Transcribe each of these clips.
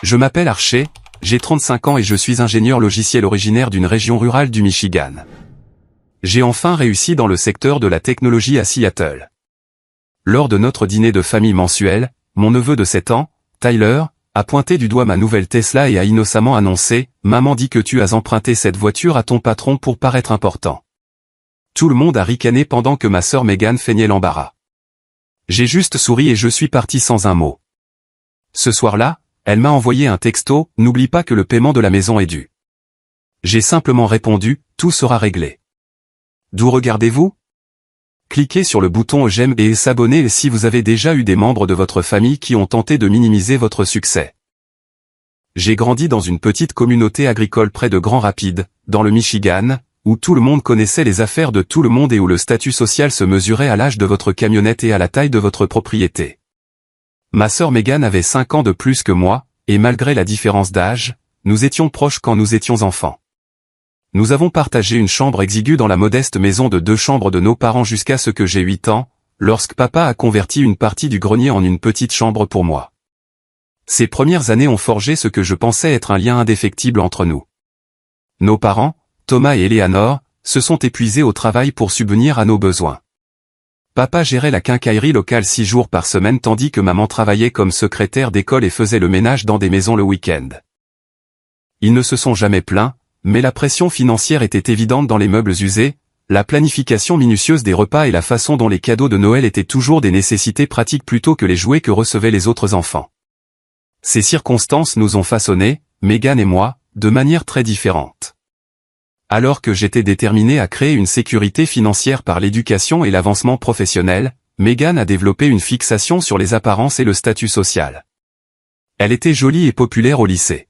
Je m'appelle Archer, j'ai 35 ans et je suis ingénieur logiciel originaire d'une région rurale du Michigan. J'ai enfin réussi dans le secteur de la technologie à Seattle. Lors de notre dîner de famille mensuel, mon neveu de 7 ans, Tyler, a pointé du doigt ma nouvelle Tesla et a innocemment annoncé « Maman dit que tu as emprunté cette voiture à ton patron pour paraître important ». Tout le monde a ricané pendant que ma sœur Megan feignait l'embarras. J'ai juste souri et je suis parti sans un mot. Ce soir-là, elle m'a envoyé un texto « N'oublie pas que le paiement de la maison est dû ». J'ai simplement répondu « Tout sera réglé ». D'où regardez-vous? Cliquez sur le bouton j'aime et s'abonner si vous avez déjà eu des membres de votre famille qui ont tenté de minimiser votre succès. J'ai grandi dans une petite communauté agricole près de Grand Rapids, dans le Michigan, où tout le monde connaissait les affaires de tout le monde et où le statut social se mesurait à l'âge de votre camionnette et à la taille de votre propriété. Ma sœur Megan avait 5 ans de plus que moi, et malgré la différence d'âge, nous étions proches quand nous étions enfants. Nous avons partagé une chambre exiguë dans la modeste maison de 2 chambres de nos parents jusqu'à ce que j'aie 8 ans, lorsque papa a converti une partie du grenier en une petite chambre pour moi. Ces premières années ont forgé ce que je pensais être un lien indéfectible entre nous. Nos parents, Thomas et Eleanor, se sont épuisés au travail pour subvenir à nos besoins. Papa gérait la quincaillerie locale 6 jours par semaine tandis que maman travaillait comme secrétaire d'école et faisait le ménage dans des maisons le week-end. Ils ne se sont jamais plaints, mais la pression financière était évidente dans les meubles usés, la planification minutieuse des repas et la façon dont les cadeaux de Noël étaient toujours des nécessités pratiques plutôt que les jouets que recevaient les autres enfants. Ces circonstances nous ont façonnés, Megan et moi, de manière très différente. Alors que j'étais déterminé à créer une sécurité financière par l'éducation et l'avancement professionnel, Megan a développé une fixation sur les apparences et le statut social. Elle était jolie et populaire au lycée.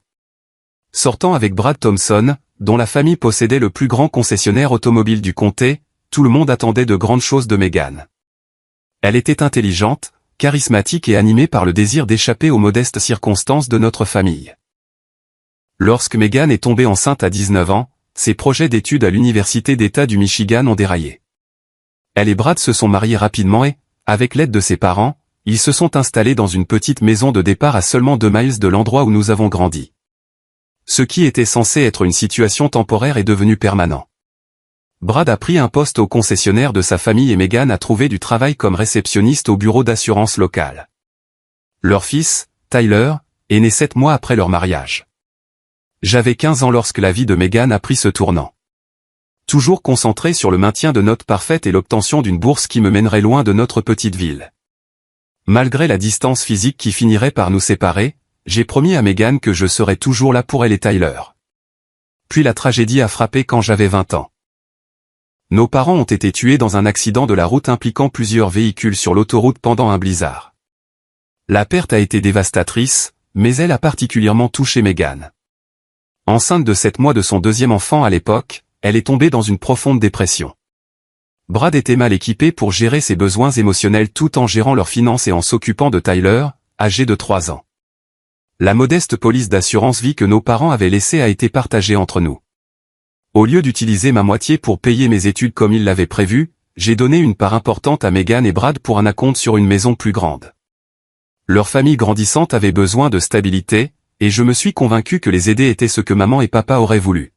Sortant avec Brad Thompson, dont la famille possédait le plus grand concessionnaire automobile du comté, tout le monde attendait de grandes choses de Megan. Elle était intelligente, charismatique et animée par le désir d'échapper aux modestes circonstances de notre famille. Lorsque Megan est tombée enceinte à 19 ans, ses projets d'études à l'Université d'État du Michigan ont déraillé. Elle et Brad se sont mariés rapidement et, avec l'aide de ses parents, ils se sont installés dans une petite maison de départ à seulement 2 miles de l'endroit où nous avons grandi. Ce qui était censé être une situation temporaire est devenu permanent. Brad a pris un poste au concessionnaire de sa famille et Megan a trouvé du travail comme réceptionniste au bureau d'assurance local. Leur fils, Tyler, est né 7 mois après leur mariage. J'avais 15 ans lorsque la vie de Megan a pris ce tournant. Toujours concentré sur le maintien de notes parfaites et l'obtention d'une bourse qui me mènerait loin de notre petite ville. Malgré la distance physique qui finirait par nous séparer, j'ai promis à Megan que je serais toujours là pour elle et Tyler. Puis la tragédie a frappé quand j'avais 20 ans. Nos parents ont été tués dans un accident de la route impliquant plusieurs véhicules sur l'autoroute pendant un blizzard. La perte a été dévastatrice, mais elle a particulièrement touché Megan. Enceinte de 7 mois de son 2e enfant à l'époque, elle est tombée dans une profonde dépression. Brad était mal équipé pour gérer ses besoins émotionnels tout en gérant leurs finances et en s'occupant de Tyler, âgé de 3 ans. La modeste police d'assurance vie que nos parents avaient laissée a été partagée entre nous. Au lieu d'utiliser ma moitié pour payer mes études comme ils l'avaient prévu, j'ai donné une part importante à Megan et Brad pour un acompte sur une maison plus grande. Leur famille grandissante avait besoin de stabilité, et je me suis convaincu que les aider était ce que maman et papa auraient voulu.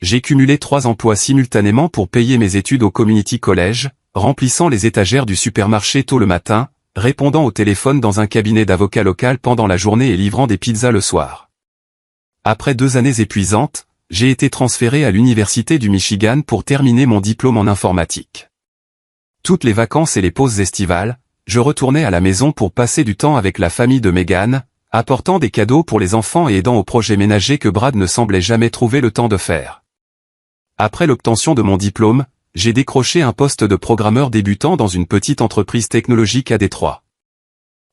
J'ai cumulé 3 emplois simultanément pour payer mes études au community college, remplissant les étagères du supermarché tôt le matin, répondant au téléphone dans un cabinet d'avocat local pendant la journée et livrant des pizzas le soir. Après 2 années épuisantes, j'ai été transféré à l'Université du Michigan pour terminer mon diplôme en informatique. Toutes les vacances et les pauses estivales, je retournais à la maison pour passer du temps avec la famille de Megan, apportant des cadeaux pour les enfants et aidant aux projets ménagers que Brad ne semblait jamais trouver le temps de faire. Après l'obtention de mon diplôme, j'ai décroché un poste de programmeur débutant dans une petite entreprise technologique à Détroit.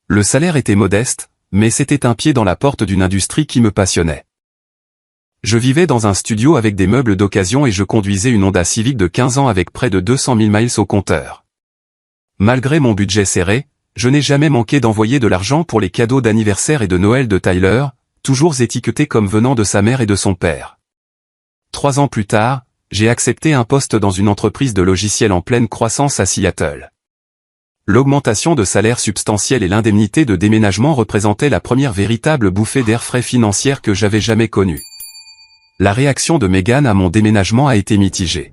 Le salaire était modeste, mais c'était un pied dans la porte d'une industrie qui me passionnait. Je vivais dans un studio avec des meubles d'occasion et je conduisais une Honda Civic de 15 ans avec près de 200 000 miles au compteur. Malgré mon budget serré, je n'ai jamais manqué d'envoyer de l'argent pour les cadeaux d'anniversaire et de Noël de Tyler, toujours étiquetés comme venant de sa mère et de son père. 3 ans plus tard, j'ai accepté un poste dans une entreprise de logiciels en pleine croissance à Seattle. L'augmentation de salaire substantielle et l'indemnité de déménagement représentaient la première véritable bouffée d'air frais financière que j'avais jamais connue. La réaction de Megan à mon déménagement a été mitigée.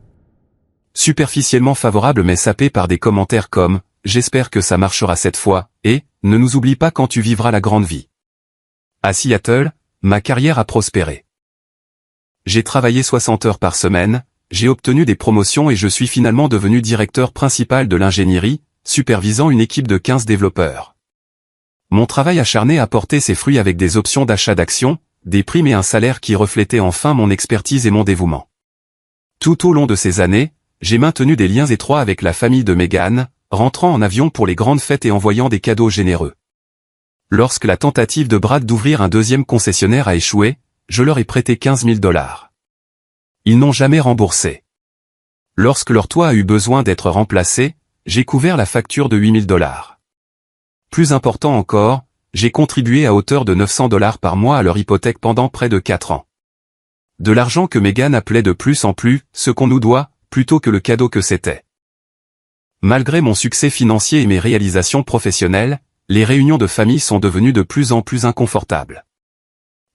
Superficiellement favorable mais sapée par des commentaires comme « J'espère que ça marchera cette fois » et « Ne nous oublie pas quand tu vivras la grande vie ». À Seattle, ma carrière a prospéré. J'ai travaillé 60 heures par semaine, j'ai obtenu des promotions et je suis finalement devenu directeur principal de l'ingénierie, supervisant une équipe de 15 développeurs. Mon travail acharné a porté ses fruits avec des options d'achat d'actions, des primes et un salaire qui reflétait enfin mon expertise et mon dévouement. Tout au long de ces années, j'ai maintenu des liens étroits avec la famille de Megan, rentrant en avion pour les grandes fêtes et envoyant des cadeaux généreux. Lorsque la tentative de Brad d'ouvrir un deuxième concessionnaire a échoué, je leur ai prêté 15 000 $. Ils n'ont jamais remboursé. Lorsque leur toit a eu besoin d'être remplacé, j'ai couvert la facture de 8 000 $. Plus important encore, j'ai contribué à hauteur de 900 $ par mois à leur hypothèque pendant près de 4 ans. De l'argent que Megan appelait de plus en plus « ce qu'on nous doit », plutôt que le cadeau que c'était. Malgré mon succès financier et mes réalisations professionnelles, les réunions de famille sont devenues de plus en plus inconfortables.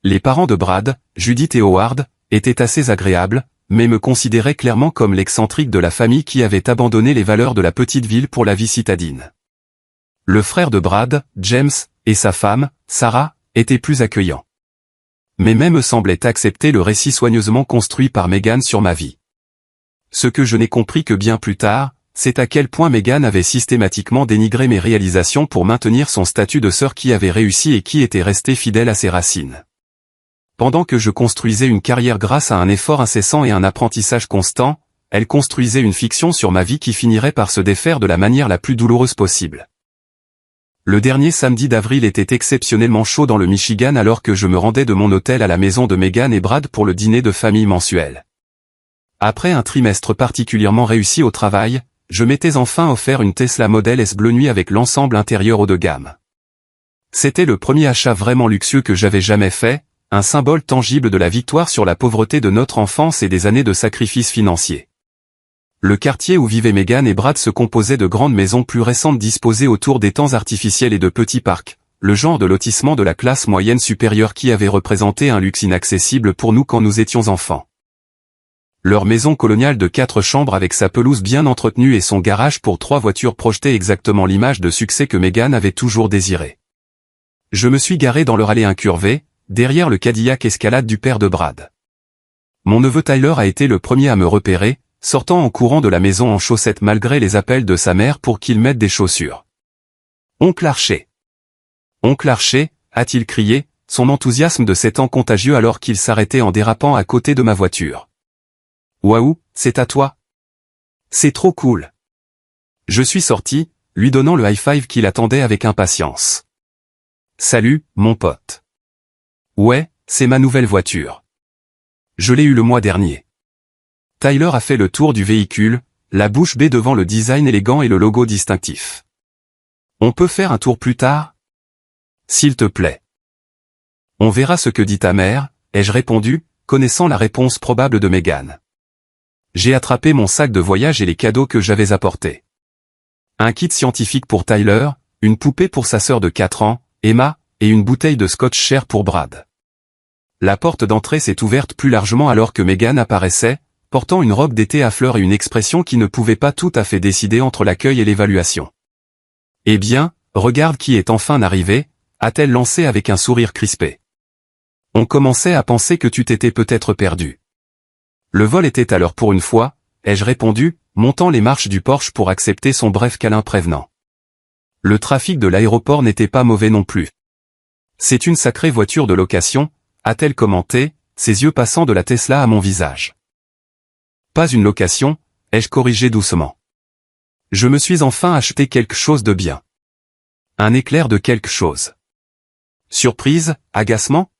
Les parents de Brad, Judith et Howard, étaient assez agréables, mais me considéraient clairement comme l'excentrique de la famille qui avait abandonné les valeurs de la petite ville pour la vie citadine. Le frère de Brad, James, et sa femme, Sarah, étaient plus accueillants. Mais même semblaient accepter le récit soigneusement construit par Megan sur ma vie. Ce que je n'ai compris que bien plus tard, c'est à quel point Megan avait systématiquement dénigré mes réalisations pour maintenir son statut de sœur qui avait réussi et qui était restée fidèle à ses racines. Pendant que je construisais une carrière grâce à un effort incessant et un apprentissage constant, elle construisait une fiction sur ma vie qui finirait par se défaire de la manière la plus douloureuse possible. Le dernier samedi d'avril était exceptionnellement chaud dans le Michigan alors que je me rendais de mon hôtel à la maison de Megan et Brad pour le dîner de famille mensuel. Après un trimestre particulièrement réussi au travail, je m'étais enfin offert une Tesla Model S bleu nuit avec l'ensemble intérieur haut de gamme. C'était le premier achat vraiment luxueux que j'avais jamais fait, un symbole tangible de la victoire sur la pauvreté de notre enfance et des années de sacrifices financiers. Le quartier où vivaient Megan et Brad se composait de grandes maisons plus récentes disposées autour d'étangs artificiels et de petits parcs, le genre de lotissement de la classe moyenne supérieure qui avait représenté un luxe inaccessible pour nous quand nous étions enfants. Leur maison coloniale de 4 chambres avec sa pelouse bien entretenue et son garage pour 3 voitures projetait exactement l'image de succès que Megan avait toujours désiré. Je me suis garé dans leur allée incurvée, derrière le Cadillac Escalade du père de Brad. Mon neveu Tyler a été le premier à me repérer, sortant en courant de la maison en chaussettes malgré les appels de sa mère pour qu'il mette des chaussures. « Oncle Archer !»« Oncle Archer !» a-t-il crié, son enthousiasme de 7 ans contagieux alors qu'il s'arrêtait en dérapant à côté de ma voiture. « Waouh, c'est à toi !»« C'est trop cool !» Je suis sorti, lui donnant le high-five qu'il attendait avec impatience. « Salut, mon pote. »« Ouais, c'est ma nouvelle voiture. Je l'ai eue le mois dernier. » Tyler a fait le tour du véhicule, la bouche bée devant le design élégant et le logo distinctif. « On peut faire un tour plus tard ? S'il te plaît. »« On verra ce que dit ta mère, » ai-je répondu, connaissant la réponse probable de Megan. J'ai attrapé mon sac de voyage et les cadeaux que j'avais apportés. Un kit scientifique pour Tyler, une poupée pour sa sœur de 4 ans, Emma, et une bouteille de scotch cher pour Brad. La porte d'entrée s'est ouverte plus largement alors que Megan apparaissait, portant une robe d'été à fleurs et une expression qui ne pouvait pas tout à fait décider entre l'accueil et l'évaluation. « Eh bien, regarde qui est enfin arrivé », a-t-elle lancé avec un sourire crispé. « On commençait à penser que tu t'étais peut-être perdu. » Le vol était à l'heure pour une fois, ai-je répondu, montant les marches du Porsche pour accepter son bref câlin prévenant. Le trafic de l'aéroport n'était pas mauvais non plus. « C'est une sacrée voiture de location », a-t-elle commenté, ses yeux passant de la Tesla à mon visage. « Pas une location », ai-je corrigé doucement. Je me suis enfin acheté quelque chose de bien. Un éclair de quelque chose. Surprise, agacement ?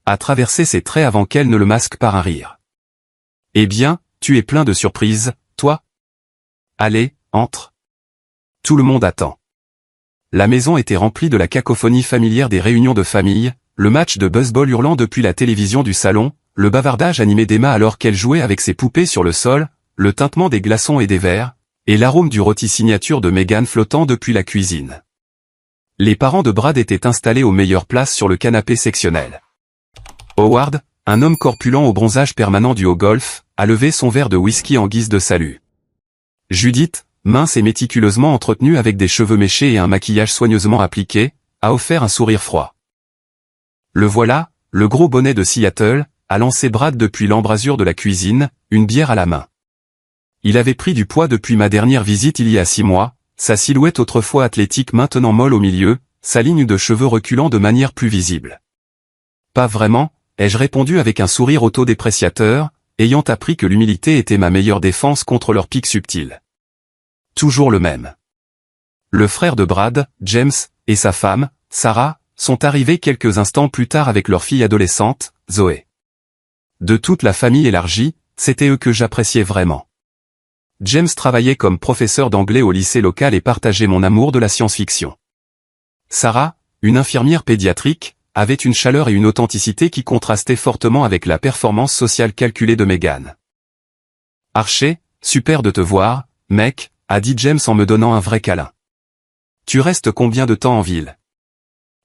A traversé ses traits avant qu'elle ne le masque par un rire. Eh bien, tu es plein de surprises, toi ? Allez, entre. Tout le monde attend. La maison était remplie de la cacophonie familière des réunions de famille, le match de baseball hurlant depuis la télévision du salon, le bavardage animé d'Emma alors qu'elle jouait avec ses poupées sur le sol, le tintement des glaçons et des verres, et l'arôme du rôti signature de Meghan flottant depuis la cuisine. Les parents de Brad étaient installés aux meilleures places sur le canapé sectionnel. Howard, un homme corpulent au bronzage permanent du haut golf, a levé son verre de whisky en guise de salut. Judith, mince et méticuleusement entretenue avec des cheveux méchés et un maquillage soigneusement appliqué, a offert un sourire froid. Le voilà, le gros bonnet de Seattle, a lancé Brad depuis l'embrasure de la cuisine, une bière à la main. Il avait pris du poids depuis ma dernière visite il y a 6 mois, sa silhouette autrefois athlétique maintenant molle au milieu, sa ligne de cheveux reculant de manière plus visible. Pas vraiment, ai-je répondu avec un sourire autodépréciateur, ayant appris que l'humilité était ma meilleure défense contre leurs pics subtils. Toujours le même. Le frère de Brad, James, et sa femme, Sarah, sont arrivés quelques instants plus tard avec leur fille adolescente, Zoé. De toute la famille élargie, c'était eux que j'appréciais vraiment. James travaillait comme professeur d'anglais au lycée local et partageait mon amour de la science-fiction. Sarah, une infirmière pédiatrique, avait une chaleur et une authenticité qui contrastaient fortement avec la performance sociale calculée de Meghan. « Archer, super de te voir, mec », a dit James en me donnant un vrai câlin. « Tu restes combien de temps en ville ?»«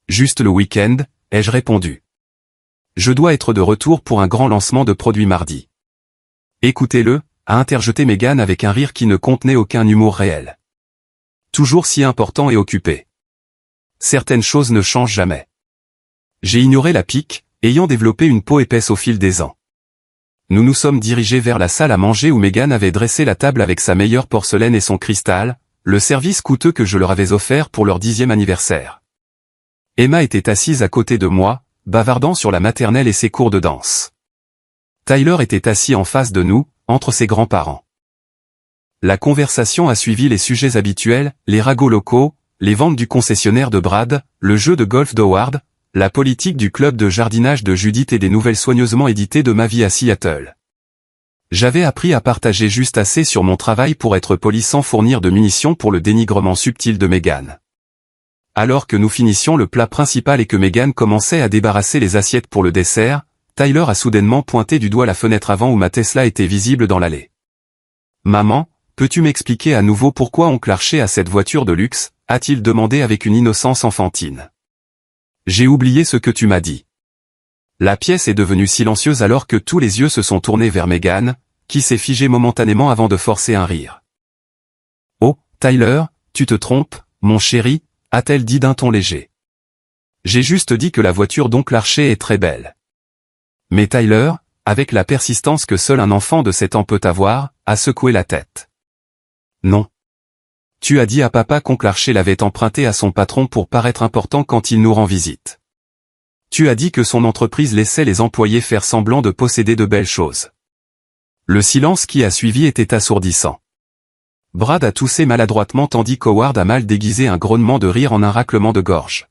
Juste le week-end », ai-je répondu. « Je dois être de retour pour un grand lancement de produits mardi. »« Écoutez-le », a interjeté Meghan avec un rire qui ne contenait aucun humour réel. « Toujours si important et occupé. Certaines choses ne changent jamais. » J'ai ignoré la pique, ayant développé une peau épaisse au fil des ans. Nous nous sommes dirigés vers la salle à manger où Meghan avait dressé la table avec sa meilleure porcelaine et son cristal, le service coûteux que je leur avais offert pour leur 10e anniversaire. Emma était assise à côté de moi, bavardant sur la maternelle et ses cours de danse. Tyler était assis en face de nous, entre ses grands-parents. La conversation a suivi les sujets habituels, les ragots locaux, les ventes du concessionnaire de Brad, le jeu de golf d'Howard, la politique du club de jardinage de Judith et des nouvelles soigneusement éditées de ma vie à Seattle. J'avais appris à partager juste assez sur mon travail pour être poli sans fournir de munitions pour le dénigrement subtil de Meghan. Alors que nous finissions le plat principal et que Meghan commençait à débarrasser les assiettes pour le dessert, Tyler a soudainement pointé du doigt la fenêtre avant où ma Tesla était visible dans l'allée. « Maman, peux-tu m'expliquer à nouveau pourquoi oncle Archer a cette voiture de luxe ?» a-t-il demandé avec une innocence enfantine. J'ai oublié ce que tu m'as dit. La pièce est devenue silencieuse alors que tous les yeux se sont tournés vers Meghan, qui s'est figée momentanément avant de forcer un rire. Oh, Tyler, tu te trompes, mon chéri, a-t-elle dit d'un ton léger. J'ai juste dit que la voiture d'oncle Archer est très belle. Mais Tyler, avec la persistance que seul un enfant de 7 ans peut avoir, a secoué la tête. Non. Tu as dit à papa qu'oncle Archer l'avait emprunté à son patron pour paraître important quand il nous rend visite. Tu as dit que son entreprise laissait les employés faire semblant de posséder de belles choses. Le silence qui a suivi était assourdissant. Brad a toussé maladroitement tandis qu'Howard a mal déguisé un grognement de rire en un raclement de gorge.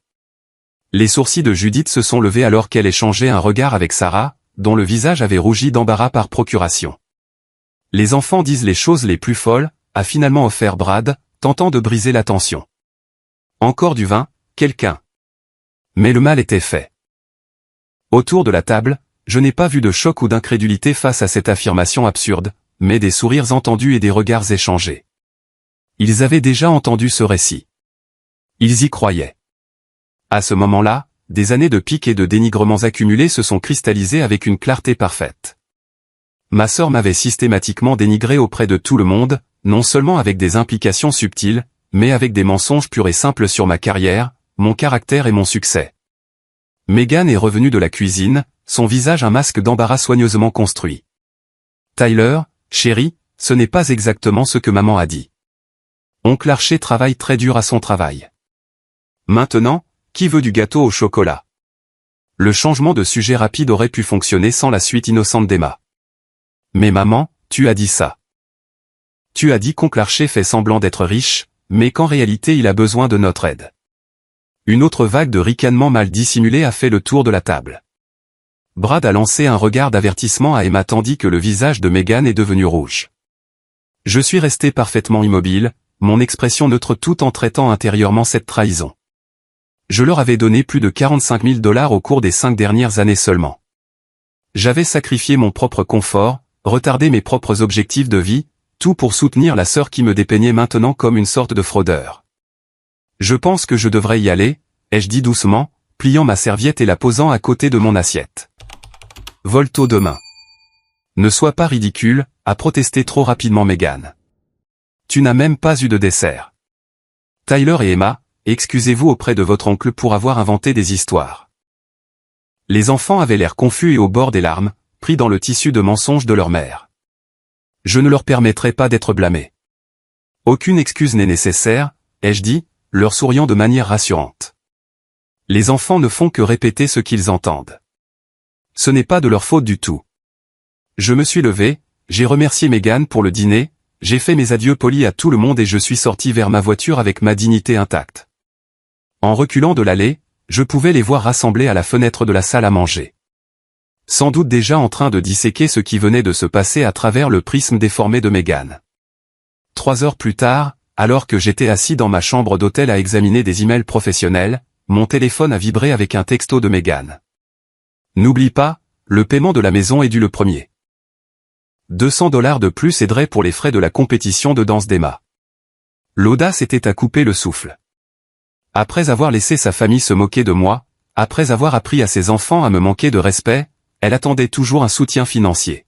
Les sourcils de Judith se sont levés alors qu'elle échangeait un regard avec Sarah, dont le visage avait rougi d'embarras par procuration. Les enfants disent les choses les plus folles, a finalement offert Brad, tentant de briser la tension. Encore du vin, quelqu'un. Mais le mal était fait. Autour de la table, je n'ai pas vu de choc ou d'incrédulité face à cette affirmation absurde, mais des sourires entendus et des regards échangés. Ils avaient déjà entendu ce récit. Ils y croyaient. À ce moment-là, des années de piques et de dénigrements accumulés se sont cristallisés avec une clarté parfaite. Ma sœur m'avait systématiquement dénigré auprès de tout le monde, non seulement avec des implications subtiles, mais avec des mensonges purs et simples sur ma carrière, mon caractère et mon succès. Meghan est revenue de la cuisine, son visage un masque d'embarras soigneusement construit. Tyler, chérie, ce n'est pas exactement ce que maman a dit. Oncle Archer travaille très dur à son travail. Maintenant, qui veut du gâteau au chocolat? Le changement de sujet rapide aurait pu fonctionner sans la suite innocente d'Emma. Mais maman, tu as dit ça. Tu as dit qu'oncle Archer fait semblant d'être riche, mais qu'en réalité il a besoin de notre aide. Une autre vague de ricanements mal dissimulés a fait le tour de la table. Brad a lancé un regard d'avertissement à Emma tandis que le visage de Meghan est devenu rouge. Je suis resté parfaitement immobile, mon expression neutre tout en traitant intérieurement cette trahison. Je leur avais donné plus de 45 000 $ au cours des 5 dernières années seulement. J'avais sacrifié mon propre confort, retardé mes propres objectifs de vie, Tout pour soutenir la sœur qui me dépeignait maintenant comme une sorte de fraudeur. Je pense que je devrais y aller, ai-je dit doucement, pliant ma serviette et la posant à côté de mon assiette. Volto demain. Ne sois pas ridicule, a protesté trop rapidement Megan. Tu n'as même pas eu de dessert. Tyler et Emma, excusez-vous auprès de votre oncle pour avoir inventé des histoires. Les enfants avaient l'air confus et au bord des larmes, pris dans le tissu de mensonges de leur mère. Je ne leur permettrai pas d'être blâmés. Aucune excuse n'est nécessaire, ai-je dit, leur souriant de manière rassurante. Les enfants ne font que répéter ce qu'ils entendent. Ce n'est pas de leur faute du tout. Je me suis levé, j'ai remercié Megan pour le dîner, j'ai fait mes adieux polis à tout le monde et je suis sorti vers ma voiture avec ma dignité intacte. En reculant de l'allée, je pouvais les voir rassemblés à la fenêtre de la salle à manger. Sans doute déjà en train de disséquer ce qui venait de se passer à travers le prisme déformé de Megan. 3 heures plus tard, alors que j'étais assis dans ma chambre d'hôtel à examiner des emails professionnels, mon téléphone a vibré avec un texto de Megan. N'oublie pas, le paiement de la maison est dû le 1er. $200 de plus aiderait pour les frais de la compétition de danse d'Emma. L'audace était à couper le souffle. Après avoir laissé sa famille se moquer de moi, après avoir appris à ses enfants à me manquer de respect, elle attendait toujours un soutien financier.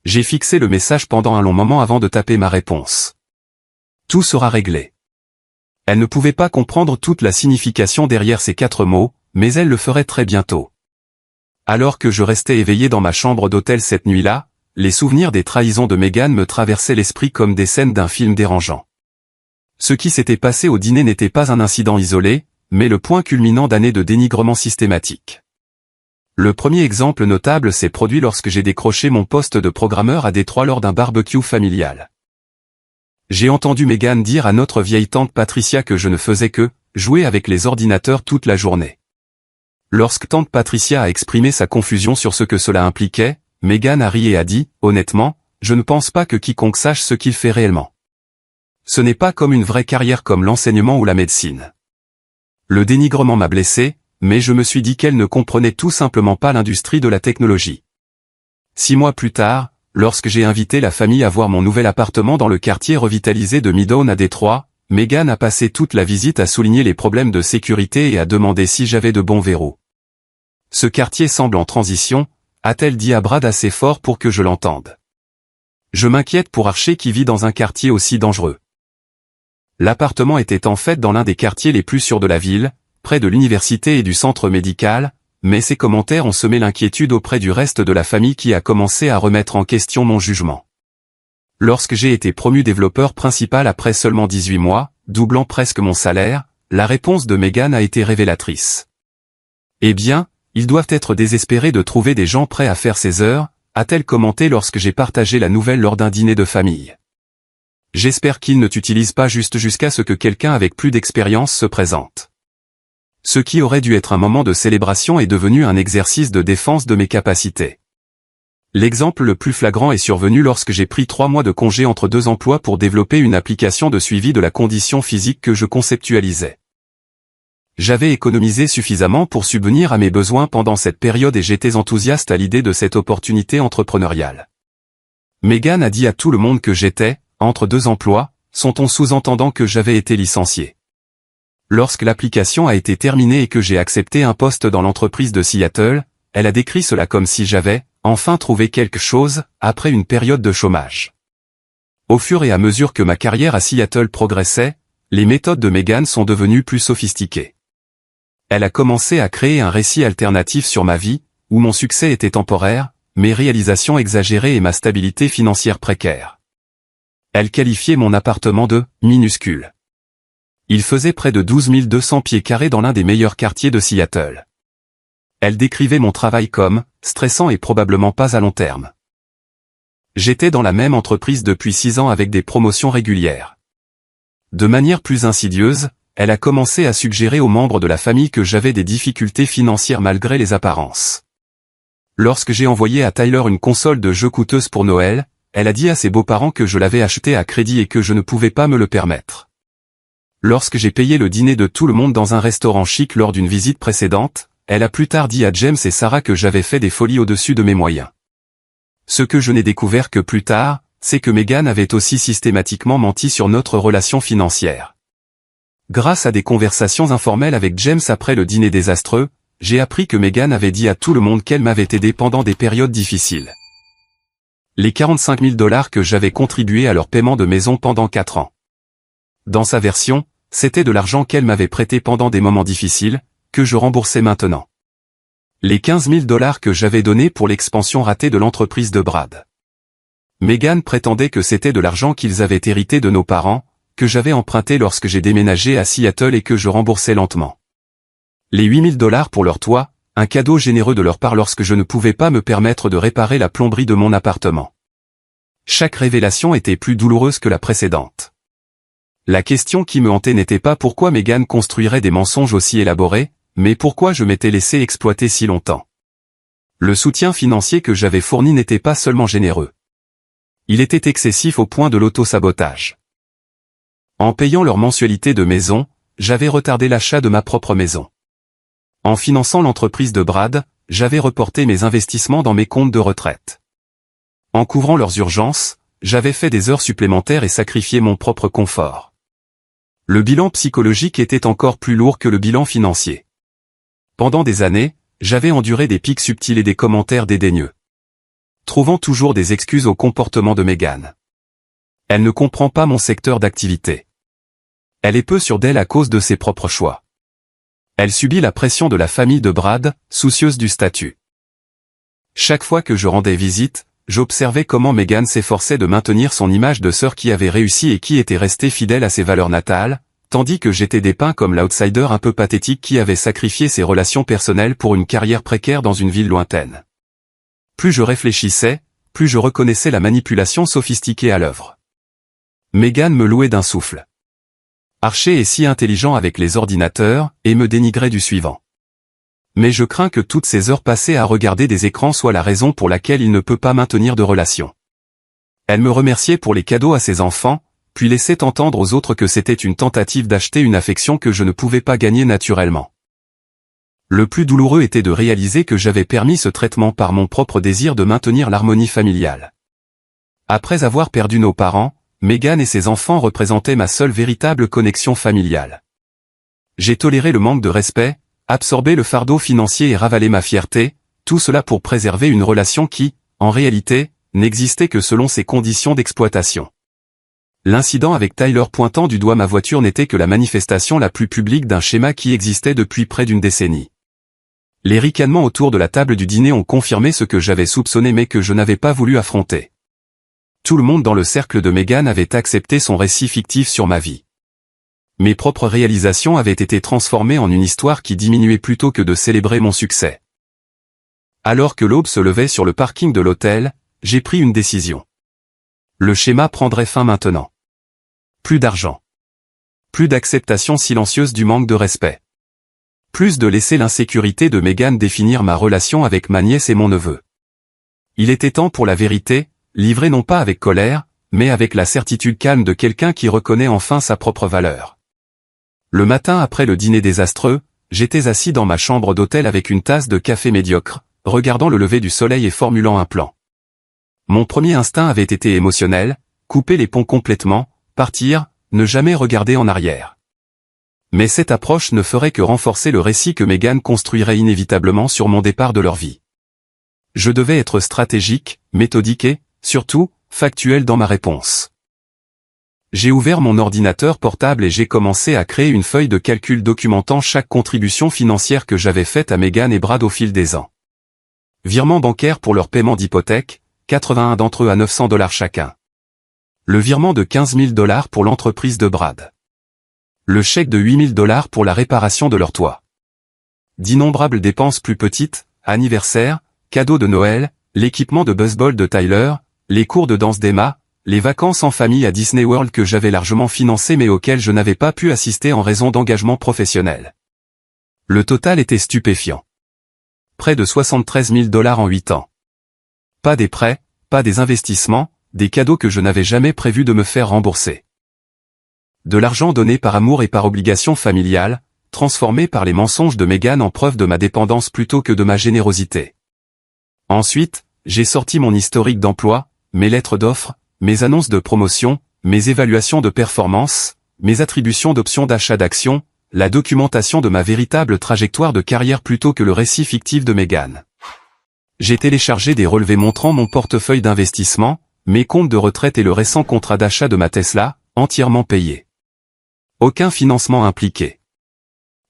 J'ai fixé le message pendant un long moment avant de taper ma réponse. Tout sera réglé. Elle ne pouvait pas comprendre toute la signification derrière ces 4 mots, mais elle le ferait très bientôt. Alors que je restais éveillé dans ma chambre d'hôtel cette nuit-là, les souvenirs des trahisons de Megan me traversaient l'esprit comme des scènes d'un film dérangeant. Ce qui s'était passé au dîner n'était pas un incident isolé, mais le point culminant d'années de dénigrement systématique. Le premier exemple notable s'est produit lorsque j'ai décroché mon poste de programmeur à Détroit lors d'un barbecue familial. J'ai entendu Megan dire à notre vieille tante Patricia que je ne faisais que jouer avec les ordinateurs toute la journée. Lorsque tante Patricia a exprimé sa confusion sur ce que cela impliquait, Megan a ri et a dit, honnêtement, je ne pense pas que quiconque sache ce qu'il fait réellement. Ce n'est pas comme une vraie carrière comme l'enseignement ou la médecine. Le dénigrement m'a blessé, mais je me suis dit qu'elle ne comprenait tout simplement pas l'industrie de la technologie. 6 mois plus tard, lorsque j'ai invité la famille à voir mon nouvel appartement dans le quartier revitalisé de Midtown à Détroit, Megan a passé toute la visite à souligner les problèmes de sécurité et à demander si j'avais de bons verrous. Ce quartier semble en transition, a-t-elle dit à Brad assez fort pour que je l'entende. Je m'inquiète pour Archie qui vit dans un quartier aussi dangereux. L'appartement était en fait dans l'un des quartiers les plus sûrs de la ville, près de l'université et du centre médical, mais ces commentaires ont semé l'inquiétude auprès du reste de la famille qui a commencé à remettre en question mon jugement. Lorsque j'ai été promu développeur principal après seulement 18 mois, doublant presque mon salaire, la réponse de Megan a été révélatrice. Eh bien, ils doivent être désespérés de trouver des gens prêts à faire ces heures, a-t-elle commenté lorsque j'ai partagé la nouvelle lors d'un dîner de famille. J'espère qu'ils ne t'utilisent pas juste jusqu'à ce que quelqu'un avec plus d'expérience se présente. Ce qui aurait dû être un moment de célébration est devenu un exercice de défense de mes capacités. L'exemple le plus flagrant est survenu lorsque j'ai pris 3 mois de congé entre 2 emplois pour développer une application de suivi de la condition physique que je conceptualisais. J'avais économisé suffisamment pour subvenir à mes besoins pendant cette période et j'étais enthousiaste à l'idée de cette opportunité entrepreneuriale. Megan a dit à tout le monde que j'étais, entre 2 emplois, son ton sous-entendant que j'avais été licencié. Lorsque l'application a été terminée et que j'ai accepté un poste dans l'entreprise de Seattle, elle a décrit cela comme si j'avais, enfin trouvé quelque chose, après une période de chômage. Au fur et à mesure que ma carrière à Seattle progressait, les méthodes de Megan sont devenues plus sophistiquées. Elle a commencé à créer un récit alternatif sur ma vie, où mon succès était temporaire, mes réalisations exagérées et ma stabilité financière précaire. Elle qualifiait mon appartement de « minuscule ». Il faisait près de 12 200 pieds carrés dans l'un des meilleurs quartiers de Seattle. Elle décrivait mon travail comme « stressant et probablement pas à long terme ». J'étais dans la même entreprise depuis 6 ans avec des promotions régulières. De manière plus insidieuse, elle a commencé à suggérer aux membres de la famille que j'avais des difficultés financières malgré les apparences. Lorsque j'ai envoyé à Tyler une console de jeux coûteuse pour Noël, elle a dit à ses beaux-parents que je l'avais achetée à crédit et que je ne pouvais pas me le permettre. Lorsque j'ai payé le dîner de tout le monde dans un restaurant chic lors d'une visite précédente, elle a plus tard dit à James et Sarah que j'avais fait des folies au-dessus de mes moyens. Ce que je n'ai découvert que plus tard, c'est que Megan avait aussi systématiquement menti sur notre relation financière. Grâce à des conversations informelles avec James après le dîner désastreux, j'ai appris que Megan avait dit à tout le monde qu'elle m'avait aidé pendant des périodes difficiles. Les 45 000 $ que j'avais contribué à leur paiement de maison pendant 4 ans. Dans sa version, c'était de l'argent qu'elle m'avait prêté pendant des moments difficiles, que je remboursais maintenant. Les 15 000 $ que j'avais donnés pour l'expansion ratée de l'entreprise de Brad. Megan prétendait que c'était de l'argent qu'ils avaient hérité de nos parents, que j'avais emprunté lorsque j'ai déménagé à Seattle et que je remboursais lentement. Les 8 000 $ pour leur toit, un cadeau généreux de leur part lorsque je ne pouvais pas me permettre de réparer la plomberie de mon appartement. Chaque révélation était plus douloureuse que la précédente. La question qui me hantait n'était pas pourquoi Megan construirait des mensonges aussi élaborés, mais pourquoi je m'étais laissé exploiter si longtemps. Le soutien financier que j'avais fourni n'était pas seulement généreux. Il était excessif au point de l'auto-sabotage. En payant leur mensualité de maison, j'avais retardé l'achat de ma propre maison. En finançant l'entreprise de Brad, j'avais reporté mes investissements dans mes comptes de retraite. En couvrant leurs urgences, j'avais fait des heures supplémentaires et sacrifié mon propre confort. Le bilan psychologique était encore plus lourd que le bilan financier. Pendant des années, j'avais enduré des pics subtils et des commentaires dédaigneux. Trouvant toujours des excuses au comportement de Megan. Elle ne comprend pas mon secteur d'activité. Elle est peu sûre d'elle à cause de ses propres choix. Elle subit la pression de la famille de Brad, soucieuse du statut. Chaque fois que je rendais visite, j'observais comment Megan s'efforçait de maintenir son image de sœur qui avait réussi et qui était restée fidèle à ses valeurs natales, tandis que j'étais dépeint comme l'outsider un peu pathétique qui avait sacrifié ses relations personnelles pour une carrière précaire dans une ville lointaine. Plus je réfléchissais, plus je reconnaissais la manipulation sophistiquée à l'œuvre. Megan me louait d'un souffle. Archer est si intelligent avec les ordinateurs, et me dénigrait du suivant. Mais je crains que toutes ces heures passées à regarder des écrans soient la raison pour laquelle il ne peut pas maintenir de relation. Elle me remerciait pour les cadeaux à ses enfants, puis laissait entendre aux autres que c'était une tentative d'acheter une affection que je ne pouvais pas gagner naturellement. Le plus douloureux était de réaliser que j'avais permis ce traitement par mon propre désir de maintenir l'harmonie familiale. Après avoir perdu nos parents, Megan et ses enfants représentaient ma seule véritable connexion familiale. J'ai toléré le manque de respect, absorbé le fardeau financier et ravalé ma fierté, tout cela pour préserver une relation qui, en réalité, n'existait que selon ses conditions d'exploitation. L'incident avec Tyler pointant du doigt ma voiture n'était que la manifestation la plus publique d'un schéma qui existait depuis près d'une décennie. Les ricanements autour de la table du dîner ont confirmé ce que j'avais soupçonné mais que je n'avais pas voulu affronter. Tout le monde dans le cercle de Megan avait accepté son récit fictif sur ma vie. Mes propres réalisations avaient été transformées en une histoire qui diminuait plutôt que de célébrer mon succès. Alors que l'aube se levait sur le parking de l'hôtel, j'ai pris une décision. Le schéma prendrait fin maintenant. Plus d'argent. Plus d'acceptation silencieuse du manque de respect. Plus de laisser l'insécurité de Megan définir ma relation avec ma nièce et mon neveu. Il était temps pour la vérité, livrée non pas avec colère, mais avec la certitude calme de quelqu'un qui reconnaît enfin sa propre valeur. Le matin après le dîner désastreux, j'étais assis dans ma chambre d'hôtel avec une tasse de café médiocre, regardant le lever du soleil et formulant un plan. Mon premier instinct avait été émotionnel, couper les ponts complètement, partir, ne jamais regarder en arrière. Mais cette approche ne ferait que renforcer le récit que Megan construirait inévitablement sur mon départ de leur vie. Je devais être stratégique, méthodique et, surtout, factuel dans ma réponse. J'ai ouvert mon ordinateur portable et j'ai commencé à créer une feuille de calcul documentant chaque contribution financière que j'avais faite à Megan et Brad au fil des ans. Virement bancaire pour leur paiement d'hypothèque, 81 d'entre eux à 900 $ chacun. Le virement de 15 000 $ pour l'entreprise de Brad. Le chèque de 8 000 $ pour la réparation de leur toit. D'innombrables dépenses plus petites, anniversaires, cadeaux de Noël, l'équipement de baseball de Tyler, les cours de danse d'Emma, les vacances en famille à Disney World que j'avais largement financées mais auxquelles je n'avais pas pu assister en raison d'engagement professionnel. Le total était stupéfiant. Près de 73 000 $ en 8 ans. Pas des prêts, pas des investissements, des cadeaux que je n'avais jamais prévu de me faire rembourser. De l'argent donné par amour et par obligation familiale, transformé par les mensonges de Megan en preuve de ma dépendance plutôt que de ma générosité. Ensuite, j'ai sorti mon historique d'emploi, mes lettres d'offres, mes annonces de promotion, mes évaluations de performance, mes attributions d'options d'achat d'actions, la documentation de ma véritable trajectoire de carrière plutôt que le récit fictif de Megan. J'ai téléchargé des relevés montrant mon portefeuille d'investissement, mes comptes de retraite et le récent contrat d'achat de ma Tesla, entièrement payé. Aucun financement impliqué.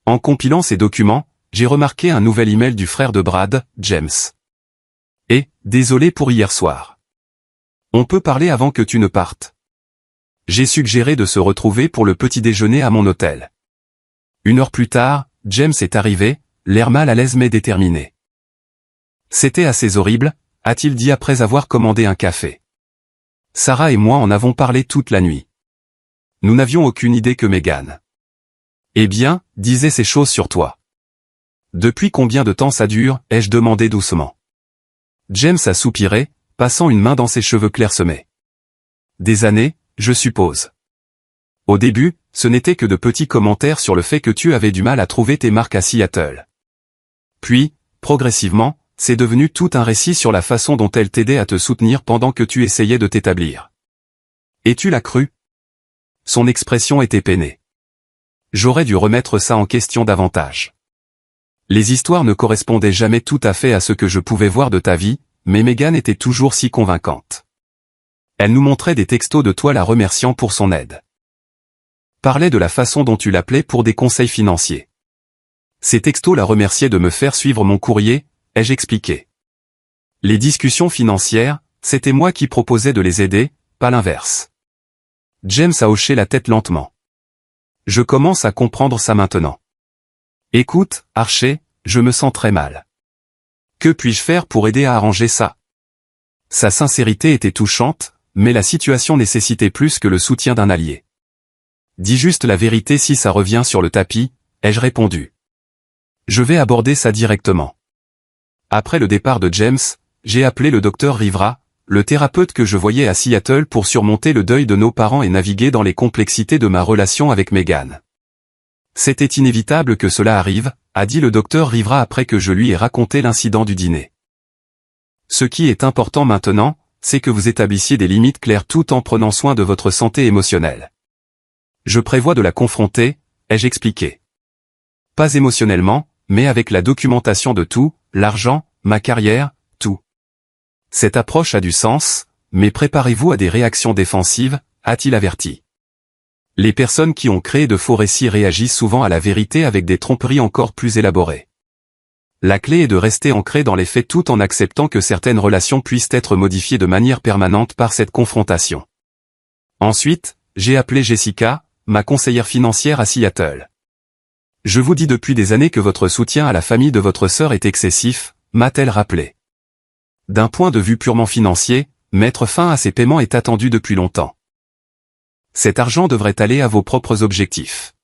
En compilant ces documents, j'ai remarqué un nouvel email du frère de Brad, James. Et, désolé pour hier soir. On peut parler avant que tu ne partes. J'ai suggéré de se retrouver pour le petit déjeuner à mon hôtel. 1 heure plus tard, James est arrivé, l'air mal à l'aise mais déterminé. C'était assez horrible, a-t-il dit après avoir commandé un café. Sarah et moi en avons parlé toute la nuit. Nous n'avions aucune idée que Megan. Eh bien, disait ces choses sur toi. Depuis combien de temps ça dure, ai-je demandé doucement. James a soupiré, passant une main dans ses cheveux clairsemés. Des années, je suppose. Au début, ce n'était que de petits commentaires sur le fait que tu avais du mal à trouver tes marques à Seattle. Puis, progressivement, c'est devenu tout un récit sur la façon dont elle t'aidait à te soutenir pendant que tu essayais de t'établir. Et tu l'as cru? Son expression était peinée. J'aurais dû remettre ça en question davantage. Les histoires ne correspondaient jamais tout à fait à ce que je pouvais voir de ta vie, mais Megan était toujours si convaincante. Elle nous montrait des textos de toi la remerciant pour son aide. Parlait de la façon dont tu l'appelais pour des conseils financiers. Ces textos la remerciaient de me faire suivre mon courrier, ai-je expliqué. Les discussions financières, c'était moi qui proposais de les aider, pas l'inverse. James a hoché la tête lentement. Je commence à comprendre ça maintenant. Écoute, Archer, je me sens très mal. Que puis-je faire pour aider à arranger ça? Sa sincérité était touchante, mais la situation nécessitait plus que le soutien d'un allié. Dis juste la vérité si ça revient sur le tapis, ai-je répondu. Je vais aborder ça directement. Après le départ de James, j'ai appelé le docteur Rivera, le thérapeute que je voyais à Seattle pour surmonter le deuil de nos parents et naviguer dans les complexités de ma relation avec Megan. C'était inévitable que cela arrive, a dit le docteur Rivera après que je lui ai raconté l'incident du dîner. Ce qui est important maintenant, c'est que vous établissiez des limites claires tout en prenant soin de votre santé émotionnelle. Je prévois de la confronter, ai-je expliqué. Pas émotionnellement, mais avec la documentation de tout, l'argent, ma carrière, tout. Cette approche a du sens, mais préparez-vous à des réactions défensives, a-t-il averti. Les personnes qui ont créé de faux récits réagissent souvent à la vérité avec des tromperies encore plus élaborées. La clé est de rester ancré dans les faits tout en acceptant que certaines relations puissent être modifiées de manière permanente par cette confrontation. Ensuite, j'ai appelé Jessica, ma conseillère financière à Seattle. Je vous dis depuis des années que votre soutien à la famille de votre sœur est excessif, m'a-t-elle rappelé. D'un point de vue purement financier, mettre fin à ces paiements est attendu depuis longtemps. Cet argent devrait aller à vos propres objectifs.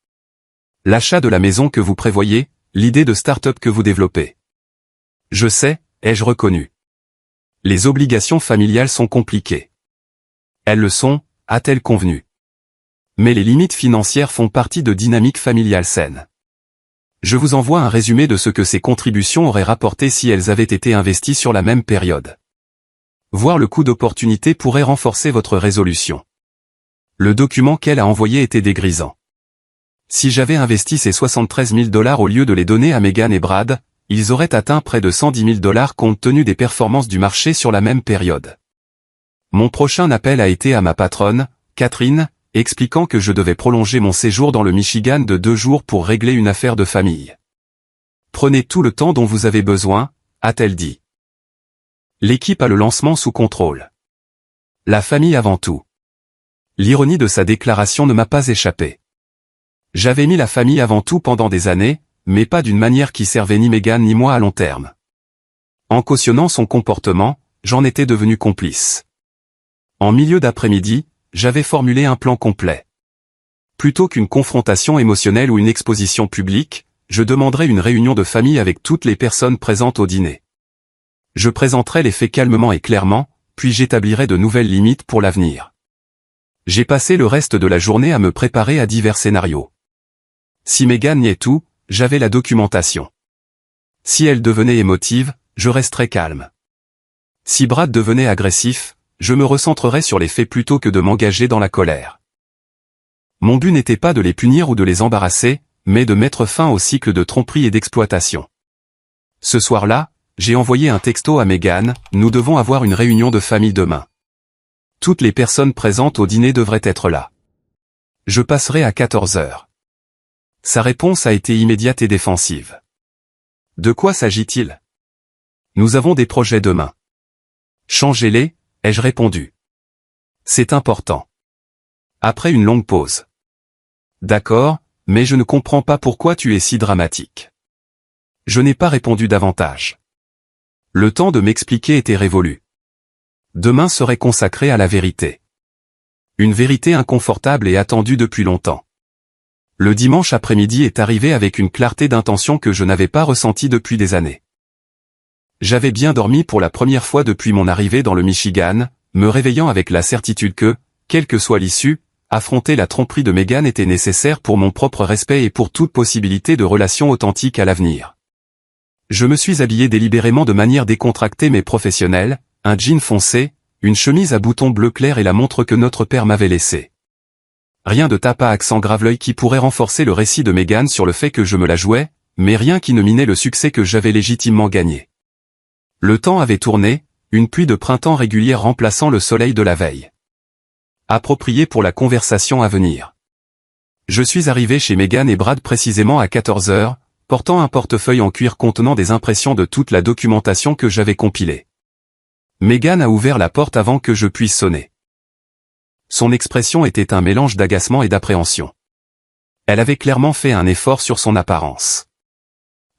L'achat de la maison que vous prévoyez, l'idée de start-up que vous développez. Je sais, ai-je reconnu. Les obligations familiales sont compliquées. Elles le sont, a-t-elle convenu. Mais les limites financières font partie de dynamiques familiales saines. Je vous envoie un résumé de ce que ces contributions auraient rapporté si elles avaient été investies sur la même période. Voir le coût d'opportunité pourrait renforcer votre résolution. Le document qu'elle a envoyé était dégrisant. Si j'avais investi ces 73 000 $ au lieu de les donner à Megan et Brad, ils auraient atteint près de 110 000 $ compte tenu des performances du marché sur la même période. Mon prochain appel a été à ma patronne, Catherine, expliquant que je devais prolonger mon séjour dans le Michigan de 2 jours pour régler une affaire de famille. Prenez tout le temps dont vous avez besoin, a-t-elle dit. L'équipe a le lancement sous contrôle. La famille avant tout. L'ironie de sa déclaration ne m'a pas échappé. J'avais mis la famille avant tout pendant des années, mais pas d'une manière qui servait ni Megan ni moi à long terme. En cautionnant son comportement, j'en étais devenu complice. En milieu d'après-midi, j'avais formulé un plan complet. Plutôt qu'une confrontation émotionnelle ou une exposition publique, je demanderais une réunion de famille avec toutes les personnes présentes au dîner. Je présenterai les faits calmement et clairement, puis j'établirai de nouvelles limites pour l'avenir. J'ai passé le reste de la journée à me préparer à divers scénarios. Si Megan niait tout, j'avais la documentation. Si elle devenait émotive, je resterais calme. Si Brad devenait agressif, je me recentrerai sur les faits plutôt que de m'engager dans la colère. Mon but n'était pas de les punir ou de les embarrasser, mais de mettre fin au cycle de tromperie et d'exploitation. Ce soir-là, j'ai envoyé un texto à Megan, nous devons avoir une réunion de famille demain. Toutes les personnes présentes au dîner devraient être là. Je passerai à 14 heures. Sa réponse a été immédiate et défensive. De quoi s'agit-il? Nous avons des projets demain. Changez-les, ai-je répondu. C'est important. Après une longue pause. D'accord, mais je ne comprends pas pourquoi tu es si dramatique. Je n'ai pas répondu davantage. Le temps de m'expliquer était révolu. Demain serait consacré à la vérité. Une vérité inconfortable et attendue depuis longtemps. Le dimanche après-midi est arrivé avec une clarté d'intention que je n'avais pas ressentie depuis des années. J'avais bien dormi pour la première fois depuis mon arrivée dans le Michigan, me réveillant avec la certitude que, quelle que soit l'issue, affronter la tromperie de Megan était nécessaire pour mon propre respect et pour toute possibilité de relation authentique à l'avenir. Je me suis habillé délibérément de manière décontractée mais professionnelle, un jean foncé, une chemise à boutons bleu clair et la montre que notre père m'avait laissée. Rien de tape à accent grave-l'œil qui pourrait renforcer le récit de Megan sur le fait que je me la jouais, mais rien qui ne minait le succès que j'avais légitimement gagné. Le temps avait tourné, une pluie de printemps régulière remplaçant le soleil de la veille. Approprié pour la conversation à venir. Je suis arrivé chez Megan et Brad précisément à 14 heures, portant un portefeuille en cuir contenant des impressions de toute la documentation que j'avais compilée. Megan a ouvert la porte avant que je puisse sonner. Son expression était un mélange d'agacement et d'appréhension. Elle avait clairement fait un effort sur son apparence.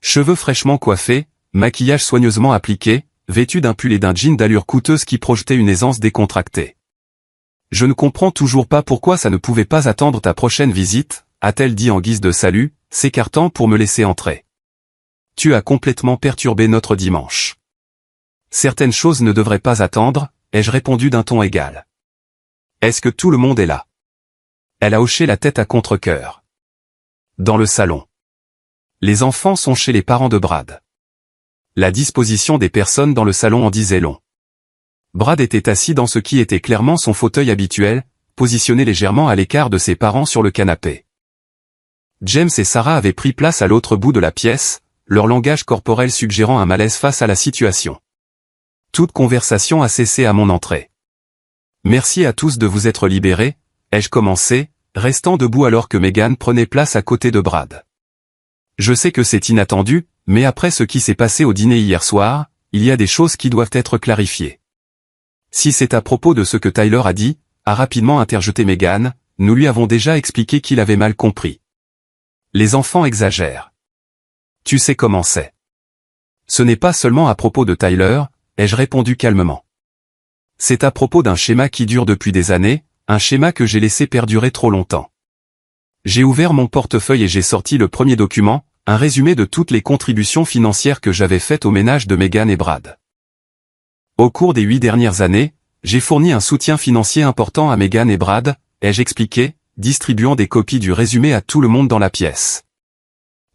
Cheveux fraîchement coiffés, maquillage soigneusement appliqué, vêtue d'un pull et d'un jean d'allure coûteuse qui projetait une aisance décontractée. Je ne comprends toujours pas pourquoi ça ne pouvait pas attendre ta prochaine visite, a-t-elle dit en guise de salut, s'écartant pour me laisser entrer. Tu as complètement perturbé notre dimanche. Certaines choses ne devraient pas attendre, ai-je répondu d'un ton égal. Est-ce que tout le monde est là? Elle a hoché la tête à contre-cœur. Dans le salon. Les enfants sont chez les parents de Brad. La disposition des personnes dans le salon en disait long. Brad était assis dans ce qui était clairement son fauteuil habituel, positionné légèrement à l'écart de ses parents sur le canapé. James et Sarah avaient pris place à l'autre bout de la pièce, leur langage corporel suggérant un malaise face à la situation. Toute conversation a cessé à mon entrée. Merci à tous de vous être libérés, ai-je commencé, restant debout alors que Megan prenait place à côté de Brad. Je sais que c'est inattendu, mais après ce qui s'est passé au dîner hier soir, il y a des choses qui doivent être clarifiées. Si c'est à propos de ce que Tyler a dit, a rapidement interjeté Megan, nous lui avons déjà expliqué qu'il avait mal compris. Les enfants exagèrent. Tu sais comment c'est. Ce n'est pas seulement à propos de Tyler, ai-je répondu calmement. C'est à propos d'un schéma qui dure depuis des années, un schéma que j'ai laissé perdurer trop longtemps. J'ai ouvert mon portefeuille et j'ai sorti le premier document, un résumé de toutes les contributions financières que j'avais faites au ménage de Megan et Brad. Au cours des 8 dernières années, j'ai fourni un soutien financier important à Megan et Brad, ai-je expliqué, distribuant des copies du résumé à tout le monde dans la pièce.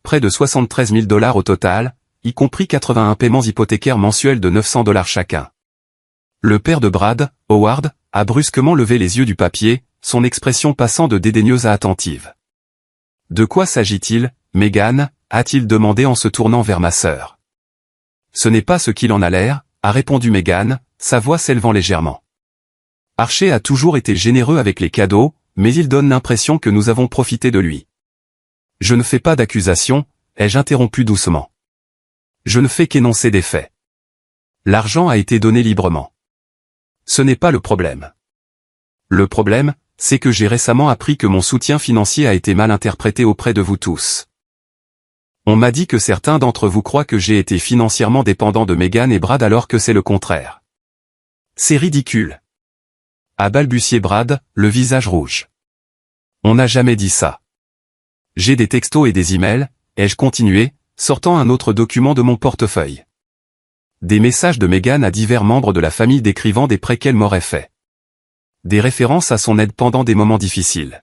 Près de 73 000 $ au total, y compris 81 paiements hypothécaires mensuels de 900 $ chacun. Le père de Brad, Howard, a brusquement levé les yeux du papier, son expression passant de dédaigneuse à attentive. De quoi s'agit-il, Megan, a-t-il demandé en se tournant vers ma sœur. Ce n'est pas ce qu'il en a l'air, a répondu Megan, sa voix s'élevant légèrement. Archie a toujours été généreux avec les cadeaux, mais il donne l'impression que nous avons profité de lui. Je ne fais pas d'accusation, ai-je interrompu doucement. Je ne fais qu'énoncer des faits. L'argent a été donné librement. Ce n'est pas le problème. Le problème, c'est que j'ai récemment appris que mon soutien financier a été mal interprété auprès de vous tous. On m'a dit que certains d'entre vous croient que j'ai été financièrement dépendant de Megan et Brad alors que c'est le contraire. C'est ridicule. A balbutié Brad, le visage rouge. On n'a jamais dit ça. J'ai des textos et des emails, ai-je continué, sortant un autre document de mon portefeuille. Des messages de Megan à divers membres de la famille décrivant des prêts qu'elle m'aurait faits. Des références à son aide pendant des moments difficiles.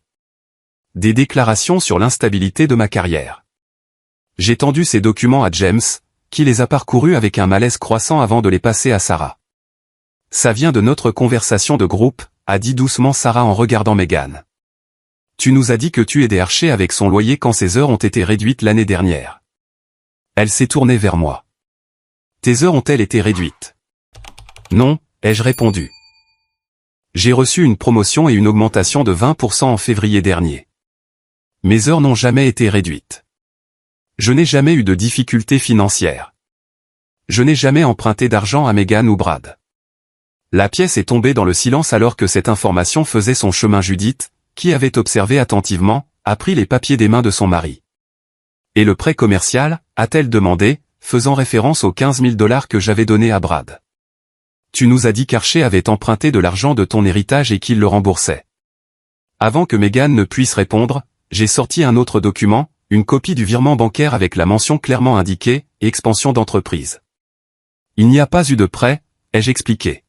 Des déclarations sur l'instabilité de ma carrière. J'ai tendu ces documents à James, qui les a parcourus avec un malaise croissant avant de les passer à Sarah. Ça vient de notre conversation de groupe, a dit doucement Sarah en regardant Megan. Tu nous as dit que tu aidais Archie avec son loyer quand ses heures ont été réduites l'année dernière. Elle s'est tournée vers moi. Tes heures ont-elles été réduites? Non, ai-je répondu. J'ai reçu une promotion et une augmentation de 20% en février dernier. Mes heures n'ont jamais été réduites. Je n'ai jamais eu de difficultés financières. Je n'ai jamais emprunté d'argent à Megan ou Brad. La pièce est tombée dans le silence alors que cette information faisait son chemin. Judith, qui avait observé attentivement, a pris les papiers des mains de son mari. Et le prêt commercial, a-t-elle demandé, faisant référence aux 15 000 $ que j'avais donnés à Brad. Tu nous as dit qu'Archie avait emprunté de l'argent de ton héritage et qu'il le remboursait. Avant que Megan ne puisse répondre, j'ai sorti un autre document, une copie du virement bancaire avec la mention clairement indiquée, expansion d'entreprise. Il n'y a pas eu de prêt, ai-je expliqué.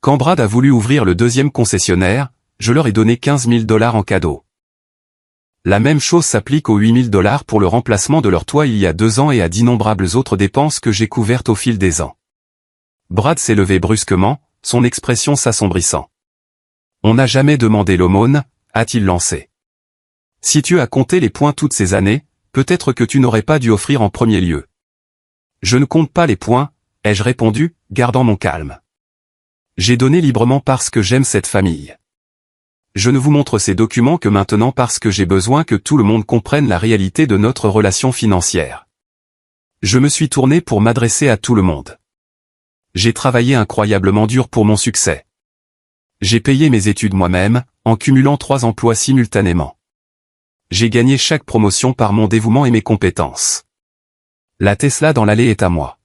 Quand Brad a voulu ouvrir le deuxième concessionnaire, je leur ai donné 15 000 $ en cadeau. La même chose s'applique aux 8 000 $ pour le remplacement de leur toit il y a 2 ans et à d'innombrables autres dépenses que j'ai couvertes au fil des ans. Brad s'est levé brusquement, son expression s'assombrissant. On n'a jamais demandé l'aumône, a-t-il lancé. Si tu as compté les points toutes ces années, peut-être que tu n'aurais pas dû offrir en premier lieu. Je ne compte pas les points, ai-je répondu, gardant mon calme. J'ai donné librement parce que j'aime cette famille. Je ne vous montre ces documents que maintenant parce que j'ai besoin que tout le monde comprenne la réalité de notre relation financière. Je me suis tourné pour m'adresser à tout le monde. J'ai travaillé incroyablement dur pour mon succès. J'ai payé mes études moi-même, en cumulant 3 emplois simultanément. J'ai gagné chaque promotion par mon dévouement et mes compétences. La Tesla dans l'allée est à moi.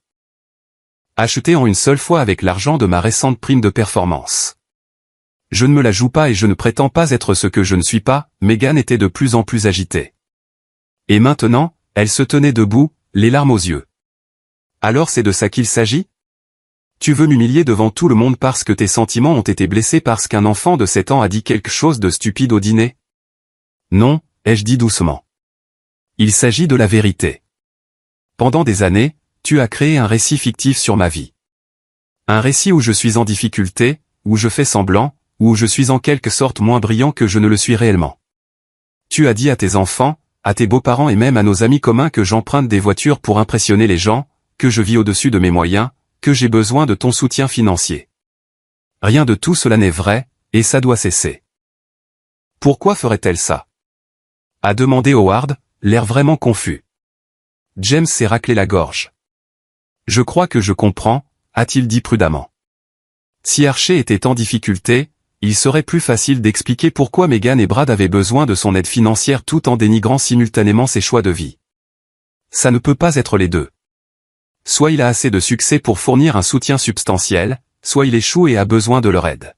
Achetée en une seule fois avec l'argent de ma récente prime de performance. Je ne me la joue pas et je ne prétends pas être ce que je ne suis pas. Megan était de plus en plus agitée. Et maintenant, elle se tenait debout, les larmes aux yeux. Alors c'est de ça qu'il s'agit? Tu veux m'humilier devant tout le monde parce que tes sentiments ont été blessés parce qu'un enfant de 7 ans a dit quelque chose de stupide au dîner? Non, ai-je dit doucement. Il s'agit de la vérité. Pendant des années, tu as créé un récit fictif sur ma vie. Un récit où je suis en difficulté, où je fais semblant, où je suis en quelque sorte moins brillant que je ne le suis réellement. Tu as dit à tes enfants, à tes beaux-parents et même à nos amis communs que j'emprunte des voitures pour impressionner les gens, que je vis au-dessus de mes moyens, que j'ai besoin de ton soutien financier. Rien de tout cela n'est vrai, et ça doit cesser. Pourquoi ferait-elle ça? A demandé Howard, l'air vraiment confus. James s'est raclé la gorge. Je crois que je comprends, a-t-il dit prudemment. Si Archie était en difficulté, il serait plus facile d'expliquer pourquoi Megan et Brad avaient besoin de son aide financière tout en dénigrant simultanément ses choix de vie. Ça ne peut pas être les deux. Soit il a assez de succès pour fournir un soutien substantiel, soit il échoue et a besoin de leur aide.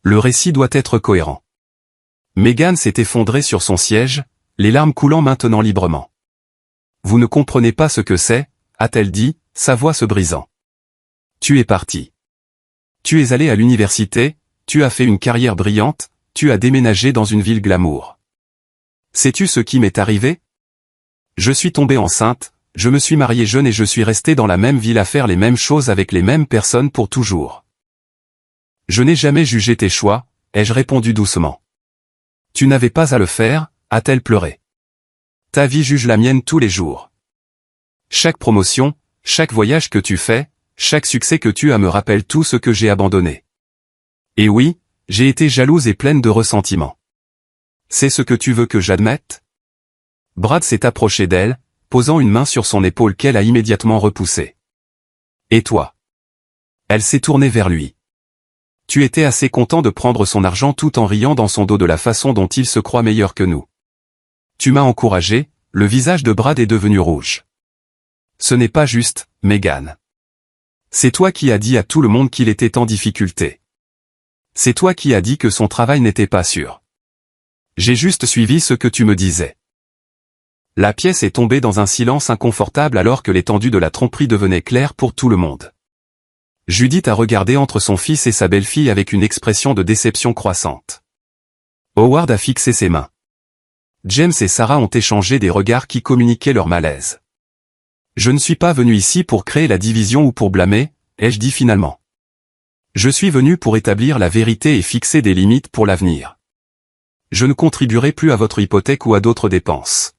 Le récit doit être cohérent. Megan s'est effondrée sur son siège, les larmes coulant maintenant librement. Vous ne comprenez pas ce que c'est, a-t-elle dit, sa voix se brisant. Tu es parti. Tu es allé à l'université, tu as fait une carrière brillante, tu as déménagé dans une ville glamour. Sais-tu ce qui m'est arrivé? Je suis tombée enceinte, je me suis mariée jeune et je suis restée dans la même ville à faire les mêmes choses avec les mêmes personnes pour toujours. Je n'ai jamais jugé tes choix, ai-je répondu doucement. Tu n'avais pas à le faire, a-t-elle pleuré. Ta vie juge la mienne tous les jours. Chaque promotion, chaque voyage que tu fais, chaque succès que tu as me rappelle tout ce que j'ai abandonné. Et oui, j'ai été jalouse et pleine de ressentiment. C'est ce que tu veux que j'admette? Brad s'est approché d'elle, posant une main sur son épaule qu'elle a immédiatement repoussée. Et toi? Elle s'est tournée vers lui. Tu étais assez content de prendre son argent tout en riant dans son dos de la façon dont il se croit meilleur que nous. Tu m'as encouragé, le visage de Brad est devenu rouge. Ce n'est pas juste, Megan. C'est toi qui as dit à tout le monde qu'il était en difficulté. C'est toi qui as dit que son travail n'était pas sûr. J'ai juste suivi ce que tu me disais. La pièce est tombée dans un silence inconfortable alors que l'étendue de la tromperie devenait claire pour tout le monde. Judith a regardé entre son fils et sa belle-fille avec une expression de déception croissante. Howard a fixé ses mains. James et Sarah ont échangé des regards qui communiquaient leur malaise. Je ne suis pas venu ici pour créer la division ou pour blâmer, ai-je dit finalement. Je suis venu pour établir la vérité et fixer des limites pour l'avenir. Je ne contribuerai plus à votre hypothèque ou à d'autres dépenses.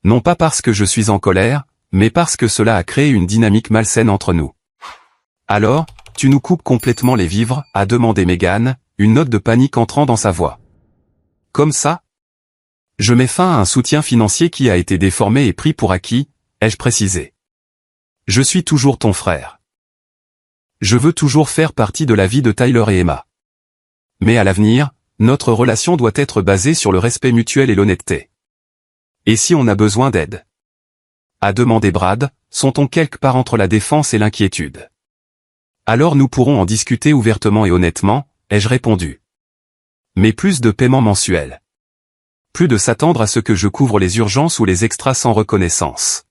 Non pas parce que je suis en colère, mais parce que cela a créé une dynamique malsaine entre nous. Alors, tu nous coupes complètement les vivres, a demandé Meghan, une note de panique entrant dans sa voix. Comme ça? Je mets fin à un soutien financier qui a été déformé et pris pour acquis, ai-je précisé. Je suis toujours ton frère. Je veux toujours faire partie de la vie de Tyler et Emma. Mais à l'avenir, notre relation doit être basée sur le respect mutuel et l'honnêteté. Et si on a besoin d'aide? A demandé Brad, sont-on quelque part entre la défense et l'inquiétude? Alors nous pourrons en discuter ouvertement et honnêtement, ai-je répondu. Mais plus de paiements mensuels. Plus de s'attendre à ce que je couvre les urgences ou les extras sans reconnaissance.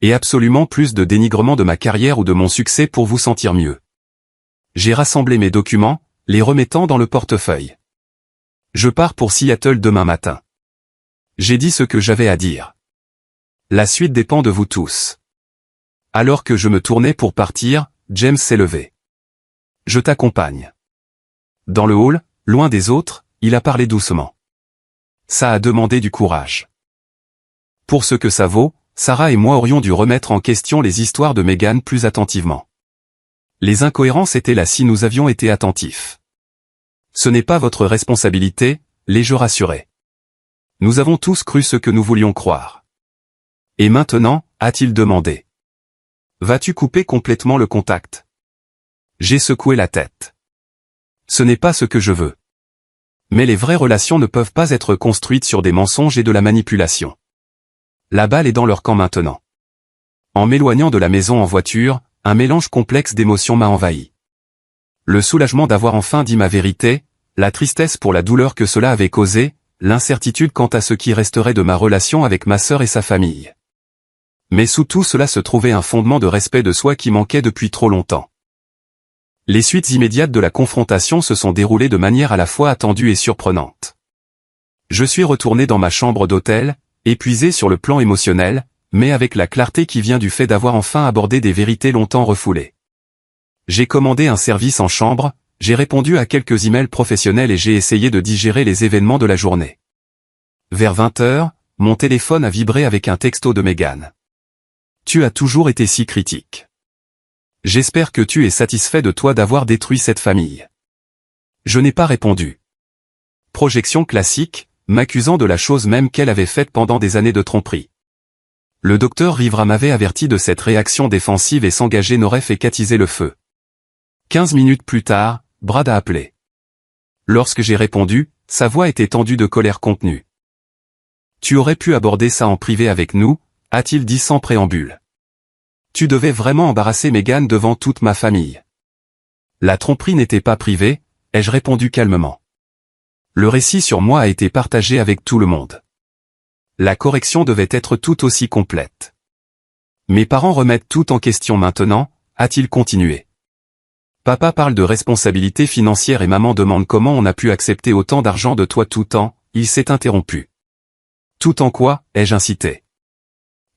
Et absolument plus de dénigrement de ma carrière ou de mon succès pour vous sentir mieux. J'ai rassemblé mes documents, les remettant dans le portefeuille. Je pars pour Seattle demain matin. J'ai dit ce que j'avais à dire. La suite dépend de vous tous. Alors que je me tournais pour partir, James s'est levé. Je t'accompagne. Dans le hall, loin des autres, il a parlé doucement. Ça a demandé du courage. Pour ce que ça vaut, Sarah et moi aurions dû remettre en question les histoires de Meghan plus attentivement. Les incohérences étaient là si nous avions été attentifs. Ce n'est pas votre responsabilité, l'ai-je rassuré. Nous avons tous cru ce que nous voulions croire. Et maintenant, a-t-il demandé. Vas-tu couper complètement le contact? J'ai secoué la tête. Ce n'est pas ce que je veux. Mais les vraies relations ne peuvent pas être construites sur des mensonges et de la manipulation. La balle est dans leur camp maintenant. En m'éloignant de la maison en voiture, un mélange complexe d'émotions m'a envahi. Le soulagement d'avoir enfin dit ma vérité, la tristesse pour la douleur que cela avait causée, l'incertitude quant à ce qui resterait de ma relation avec ma sœur et sa famille. Mais sous tout cela se trouvait un fondement de respect de soi qui manquait depuis trop longtemps. Les suites immédiates de la confrontation se sont déroulées de manière à la fois attendue et surprenante. Je suis retourné dans ma chambre d'hôtel, épuisé sur le plan émotionnel, mais avec la clarté qui vient du fait d'avoir enfin abordé des vérités longtemps refoulées. J'ai commandé un service en chambre, j'ai répondu à quelques emails professionnels et j'ai essayé de digérer les événements de la journée. Vers 20h, mon téléphone a vibré avec un texto de Meghan. Tu as toujours été si critique. J'espère que tu es satisfait de toi d'avoir détruit cette famille. Je n'ai pas répondu. Projection classique, m'accusant de la chose même qu'elle avait faite pendant des années de tromperie. Le docteur Rivera m'avait averti de cette réaction défensive et s'engager n'aurait fait qu'attiser le feu. 15 minutes plus tard, Brad a appelé. Lorsque j'ai répondu, sa voix était tendue de colère contenue. Tu aurais pu aborder ça en privé avec nous, a-t-il dit sans préambule. Tu devais vraiment embarrasser Meghan devant toute ma famille. La tromperie n'était pas privée, ai-je répondu calmement. Le récit sur moi a été partagé avec tout le monde. La correction devait être tout aussi complète. Mes parents remettent tout en question maintenant, a-t-il continué. Papa parle de responsabilité financière et maman demande comment on a pu accepter autant d'argent de toi tout temps, il s'est interrompu. Tout en quoi, ai-je incité.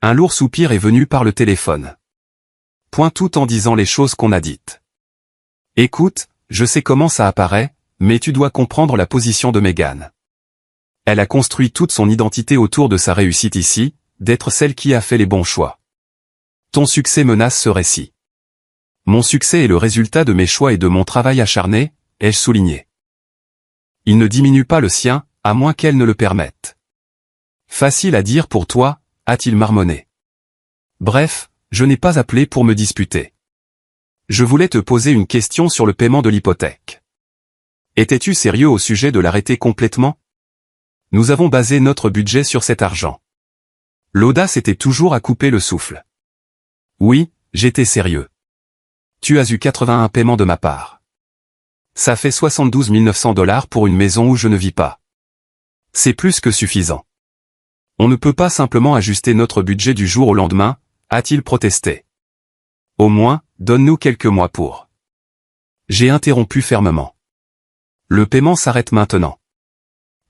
Un lourd soupir est venu par le téléphone. Point tout en disant les choses qu'on a dites. Écoute, je sais comment ça apparaît, mais tu dois comprendre la position de Meghan. Elle a construit toute son identité autour de sa réussite ici, d'être celle qui a fait les bons choix. Ton succès menace ce récit. Mon succès est le résultat de mes choix et de mon travail acharné, ai-je souligné. Il ne diminue pas le sien, à moins qu'elle ne le permette. Facile à dire pour toi, a-t-il marmonné. Bref, je n'ai pas appelé pour me disputer. Je voulais te poser une question sur le paiement de l'hypothèque. Étais-tu sérieux au sujet de l'arrêter complètement? Nous avons basé notre budget sur cet argent. L'audace était toujours à couper le souffle. Oui, j'étais sérieux. Tu as eu 81 paiements de ma part. Ça fait 72 900 $ pour une maison où je ne vis pas. C'est plus que suffisant. On ne peut pas simplement ajuster notre budget du jour au lendemain, a-t-il protesté. Au moins, donne-nous quelques mois pour. J'ai interrompu fermement. Le paiement s'arrête maintenant.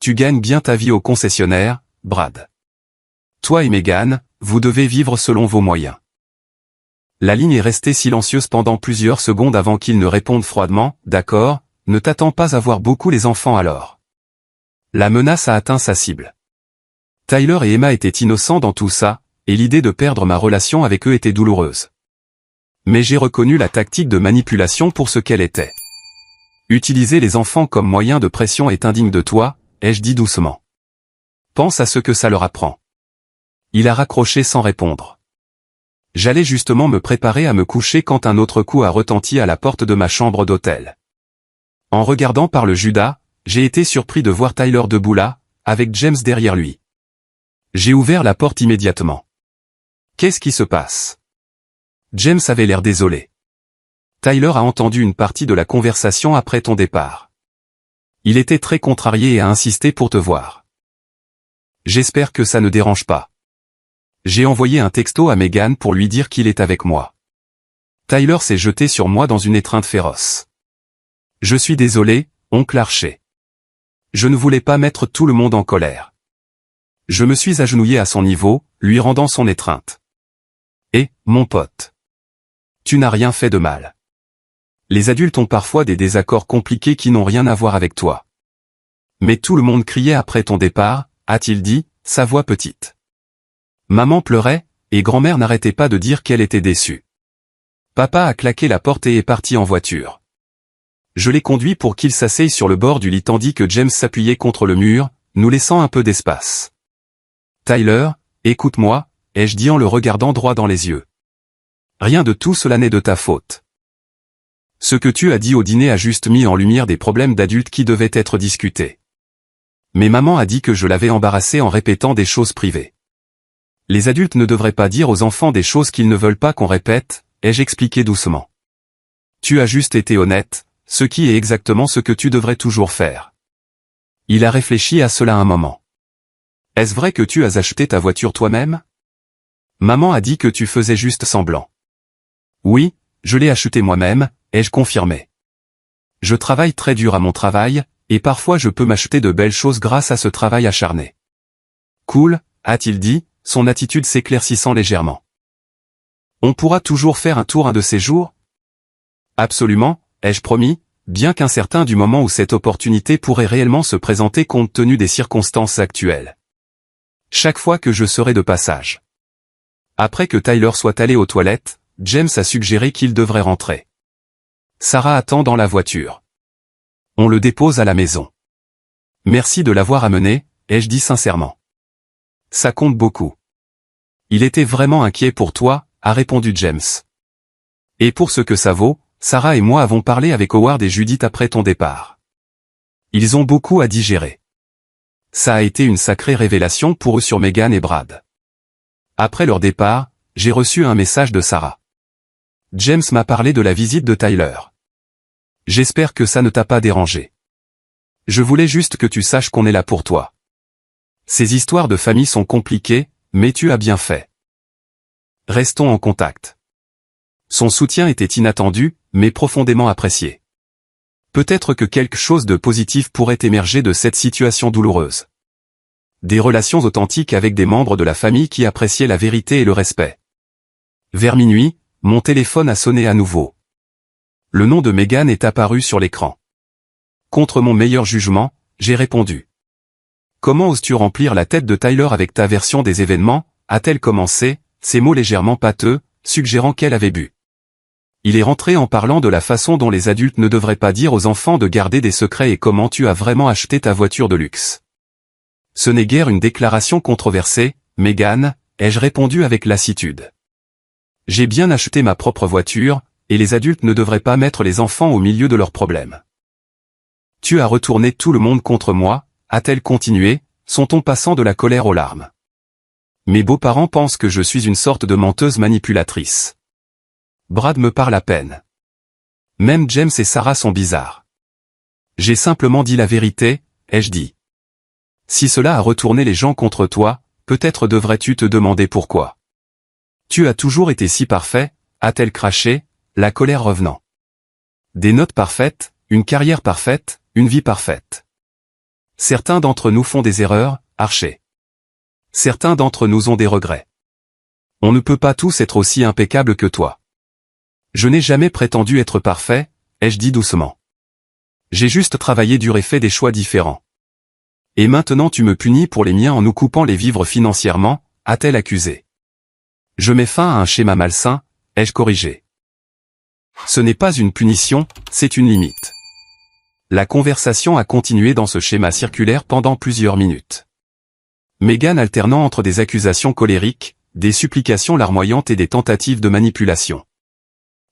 Tu gagnes bien ta vie au concessionnaire, Brad. Toi et Meghan, vous devez vivre selon vos moyens. La ligne est restée silencieuse pendant plusieurs secondes avant qu'il ne réponde froidement, « D'accord, ne t'attends pas à voir beaucoup les enfants alors. » La menace a atteint sa cible. Tyler et Emma étaient innocents dans tout ça, et l'idée de perdre ma relation avec eux était douloureuse. Mais j'ai reconnu la tactique de manipulation pour ce qu'elle était. Utiliser les enfants comme moyen de pression est indigne de toi, ai-je dit doucement. Pense à ce que ça leur apprend. Il a raccroché sans répondre. J'allais justement me préparer à me coucher quand un autre coup a retenti à la porte de ma chambre d'hôtel. En regardant par le Judas, j'ai été surpris de voir Tyler debout là, avec James derrière lui. J'ai ouvert la porte immédiatement. Qu'est-ce qui se passe? James avait l'air désolé. Tyler a entendu une partie de la conversation après ton départ. Il était très contrarié et a insisté pour te voir. J'espère que ça ne dérange pas. J'ai envoyé un texto à Megan pour lui dire qu'il est avec moi. Tyler s'est jeté sur moi dans une étreinte féroce. Je suis désolé, oncle Archer. Je ne voulais pas mettre tout le monde en colère. Je me suis agenouillé à son niveau, lui rendant son étreinte. Et, mon pote, tu n'as rien fait de mal. Les adultes ont parfois des désaccords compliqués qui n'ont rien à voir avec toi. Mais tout le monde criait après ton départ, a-t-il dit, sa voix petite. Maman pleurait, et grand-mère n'arrêtait pas de dire qu'elle était déçue. Papa a claqué la porte et est parti en voiture. Je l'ai conduit pour qu'il s'asseye sur le bord du lit tandis que James s'appuyait contre le mur, nous laissant un peu d'espace. Tyler, écoute-moi, ai-je dit en le regardant droit dans les yeux. Rien de tout cela n'est de ta faute. Ce que tu as dit au dîner a juste mis en lumière des problèmes d'adultes qui devaient être discutés. Mais maman a dit que je l'avais embarrassé en répétant des choses privées. Les adultes ne devraient pas dire aux enfants des choses qu'ils ne veulent pas qu'on répète, ai-je expliqué doucement. Tu as juste été honnête, ce qui est exactement ce que tu devrais toujours faire. Il a réfléchi à cela un moment. Est-ce vrai que tu as acheté ta voiture toi-même? Maman a dit que tu faisais juste semblant. Oui, je l'ai achetée moi-même, ai-je confirmé. Je travaille très dur à mon travail, et parfois je peux m'acheter de belles choses grâce à ce travail acharné. Cool, a-t-il dit, son attitude s'éclaircissant légèrement. On pourra toujours faire un tour un de ces jours? Absolument, ai-je promis, bien qu'incertain du moment où cette opportunité pourrait réellement se présenter compte tenu des circonstances actuelles. Chaque fois que je serai de passage. Après que Tyler soit allé aux toilettes, James a suggéré qu'il devrait rentrer. Sarah attend dans la voiture. On le dépose à la maison. Merci de l'avoir amené, ai-je dit sincèrement. Ça compte beaucoup. Il était vraiment inquiet pour toi, a répondu James. Et pour ce que ça vaut, Sarah et moi avons parlé avec Howard et Judith après ton départ. Ils ont beaucoup à digérer. Ça a été une sacrée révélation pour eux sur Megan et Brad. Après leur départ, j'ai reçu un message de Sarah. James m'a parlé de la visite de Tyler. J'espère que ça ne t'a pas dérangé. Je voulais juste que tu saches qu'on est là pour toi. Ces histoires de famille sont compliquées, mais tu as bien fait. Restons en contact. Son soutien était inattendu, mais profondément apprécié. Peut-être que quelque chose de positif pourrait émerger de cette situation douloureuse. Des relations authentiques avec des membres de la famille qui appréciaient la vérité et le respect. Vers minuit, mon téléphone a sonné à nouveau. Le nom de Megan est apparu sur l'écran. Contre mon meilleur jugement, j'ai répondu. Comment oses-tu remplir la tête de Tyler avec ta version des événements, a-t-elle commencé, ces mots légèrement pâteux, suggérant qu'elle avait bu. Il est rentré en parlant de la façon dont les adultes ne devraient pas dire aux enfants de garder des secrets et comment tu as vraiment acheté ta voiture de luxe. Ce n'est guère une déclaration controversée, Megan, ai-je répondu avec lassitude. J'ai bien acheté ma propre voiture, et les adultes ne devraient pas mettre les enfants au milieu de leurs problèmes. Tu as retourné tout le monde contre moi, a-t-elle continué, son ton passant de la colère aux larmes. Mes beaux-parents pensent que je suis une sorte de menteuse manipulatrice. Brad me parle à peine. Même James et Sarah sont bizarres. J'ai simplement dit la vérité, ai-je dit. Si cela a retourné les gens contre toi, peut-être devrais-tu te demander pourquoi. Tu as toujours été si parfait, a-t-elle craché, la colère revenant. Des notes parfaites, une carrière parfaite, une vie parfaite. Certains d'entre nous font des erreurs, Archer. Certains d'entre nous ont des regrets. On ne peut pas tous être aussi impeccables que toi. Je n'ai jamais prétendu être parfait, ai-je dit doucement. J'ai juste travaillé dur et fait des choix différents. Et maintenant tu me punis pour les miens en nous coupant les vivres financièrement, a-t-elle accusé. Je mets fin à un schéma malsain, ai-je corrigé. Ce n'est pas une punition, c'est une limite. La conversation a continué dans ce schéma circulaire pendant plusieurs minutes. Meghan alternant entre des accusations colériques, des supplications larmoyantes et des tentatives de manipulation.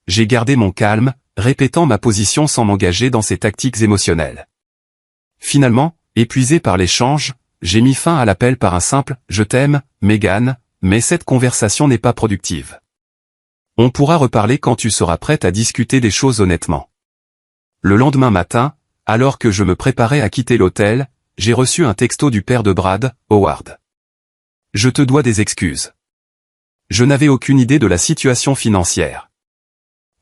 J'ai gardé mon calme, répétant ma position sans m'engager dans ces tactiques émotionnelles. Finalement, épuisé par l'échange, j'ai mis fin à l'appel par un simple « Je t'aime, Meghan », mais cette conversation n'est pas productive. On pourra reparler quand tu seras prête à discuter des choses honnêtement. Le lendemain matin, alors que je me préparais à quitter l'hôtel, j'ai reçu un texto du père de Brad, Howard. Je te dois des excuses. Je n'avais aucune idée de la situation financière.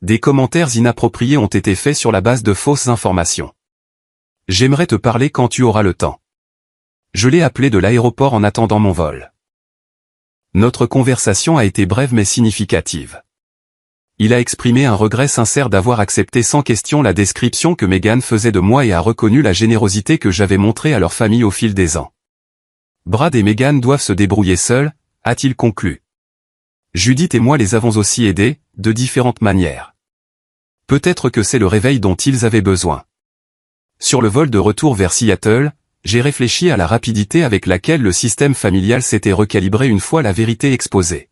Des commentaires inappropriés ont été faits sur la base de fausses informations. J'aimerais te parler quand tu auras le temps. Je l'ai appelé de l'aéroport en attendant mon vol. Notre conversation a été brève mais significative. Il a exprimé un regret sincère d'avoir accepté sans question la description que Meghan faisait de moi et a reconnu la générosité que j'avais montrée à leur famille au fil des ans. Brad et Meghan doivent se débrouiller seuls, a-t-il conclu. Judith et moi les avons aussi aidés, de différentes manières. Peut-être que c'est le réveil dont ils avaient besoin. Sur le vol de retour vers Seattle, j'ai réfléchi à la rapidité avec laquelle le système familial s'était recalibré une fois la vérité exposée.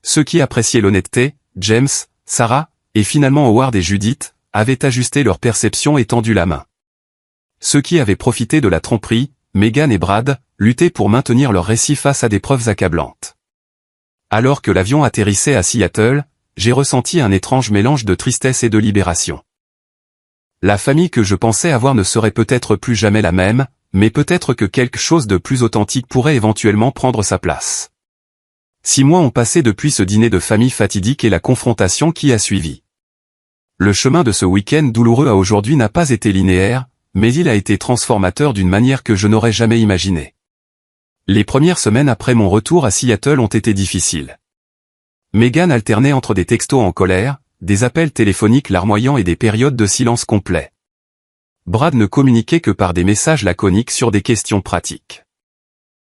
Ceux qui appréciaient l'honnêteté, James, Sarah, et finalement Howard et Judith, avaient ajusté leur perception et tendu la main. Ceux qui avaient profité de la tromperie, Meghan et Brad, luttaient pour maintenir leur récit face à des preuves accablantes. Alors que l'avion atterrissait à Seattle, j'ai ressenti un étrange mélange de tristesse et de libération. La famille que je pensais avoir ne serait peut-être plus jamais la même, mais peut-être que quelque chose de plus authentique pourrait éventuellement prendre sa place. 6 mois ont passé depuis ce dîner de famille fatidique et la confrontation qui a suivi. Le chemin de ce week-end douloureux à aujourd'hui n'a pas été linéaire, mais il a été transformateur d'une manière que je n'aurais jamais imaginée. Les premières semaines après mon retour à Seattle ont été difficiles. Meghan alternait entre des textos en colère, des appels téléphoniques larmoyants et des périodes de silence complet. Brad ne communiquait que par des messages laconiques sur des questions pratiques.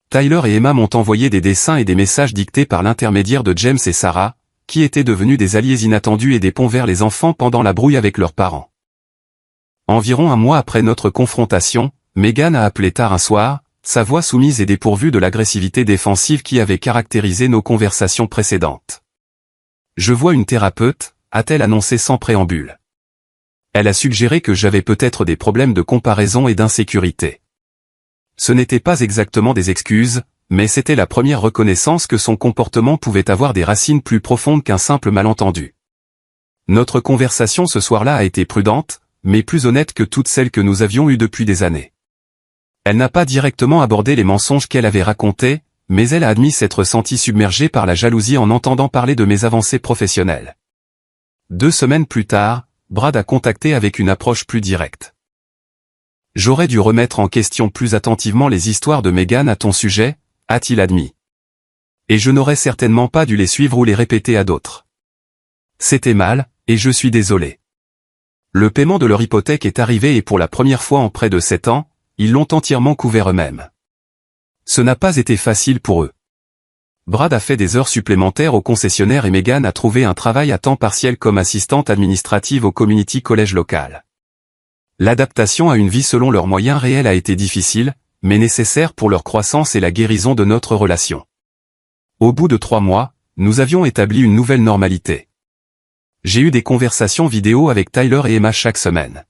Tyler et Emma m'ont envoyé des dessins et des messages dictés par l'intermédiaire de James et Sarah, qui étaient devenus des alliés inattendus et des ponts vers les enfants pendant la brouille avec leurs parents. Environ un mois après notre confrontation, Meghan a appelé tard un soir, sa voix soumise et dépourvue de l'agressivité défensive qui avait caractérisé nos conversations précédentes. « Je vois une thérapeute », a-t-elle annoncé sans préambule. Elle a suggéré que j'avais peut-être des problèmes de comparaison et d'insécurité. Ce n'était pas exactement des excuses, mais c'était la première reconnaissance que son comportement pouvait avoir des racines plus profondes qu'un simple malentendu. Notre conversation ce soir-là a été prudente, mais plus honnête que toutes celles que nous avions eues depuis des années. Elle n'a pas directement abordé les mensonges qu'elle avait racontés, mais elle a admis s'être sentie submergée par la jalousie en entendant parler de mes avancées professionnelles. 2 semaines plus tard, Brad a contacté avec une approche plus directe. J'aurais dû remettre en question plus attentivement les histoires de Meghan à ton sujet, a-t-il admis. Et je n'aurais certainement pas dû les suivre ou les répéter à d'autres. C'était mal, et je suis désolé. Le paiement de leur hypothèque est arrivé et pour la première fois en près de 7 ans, ils l'ont entièrement couvert eux-mêmes. Ce n'a pas été facile pour eux. Brad a fait des heures supplémentaires au concessionnaire et Meghan a trouvé un travail à temps partiel comme assistante administrative au community college local. L'adaptation à une vie selon leurs moyens réels a été difficile, mais nécessaire pour leur croissance et la guérison de notre relation. Au bout de 3 mois, nous avions établi une nouvelle normalité. J'ai eu des conversations vidéo avec Tyler et Emma chaque semaine.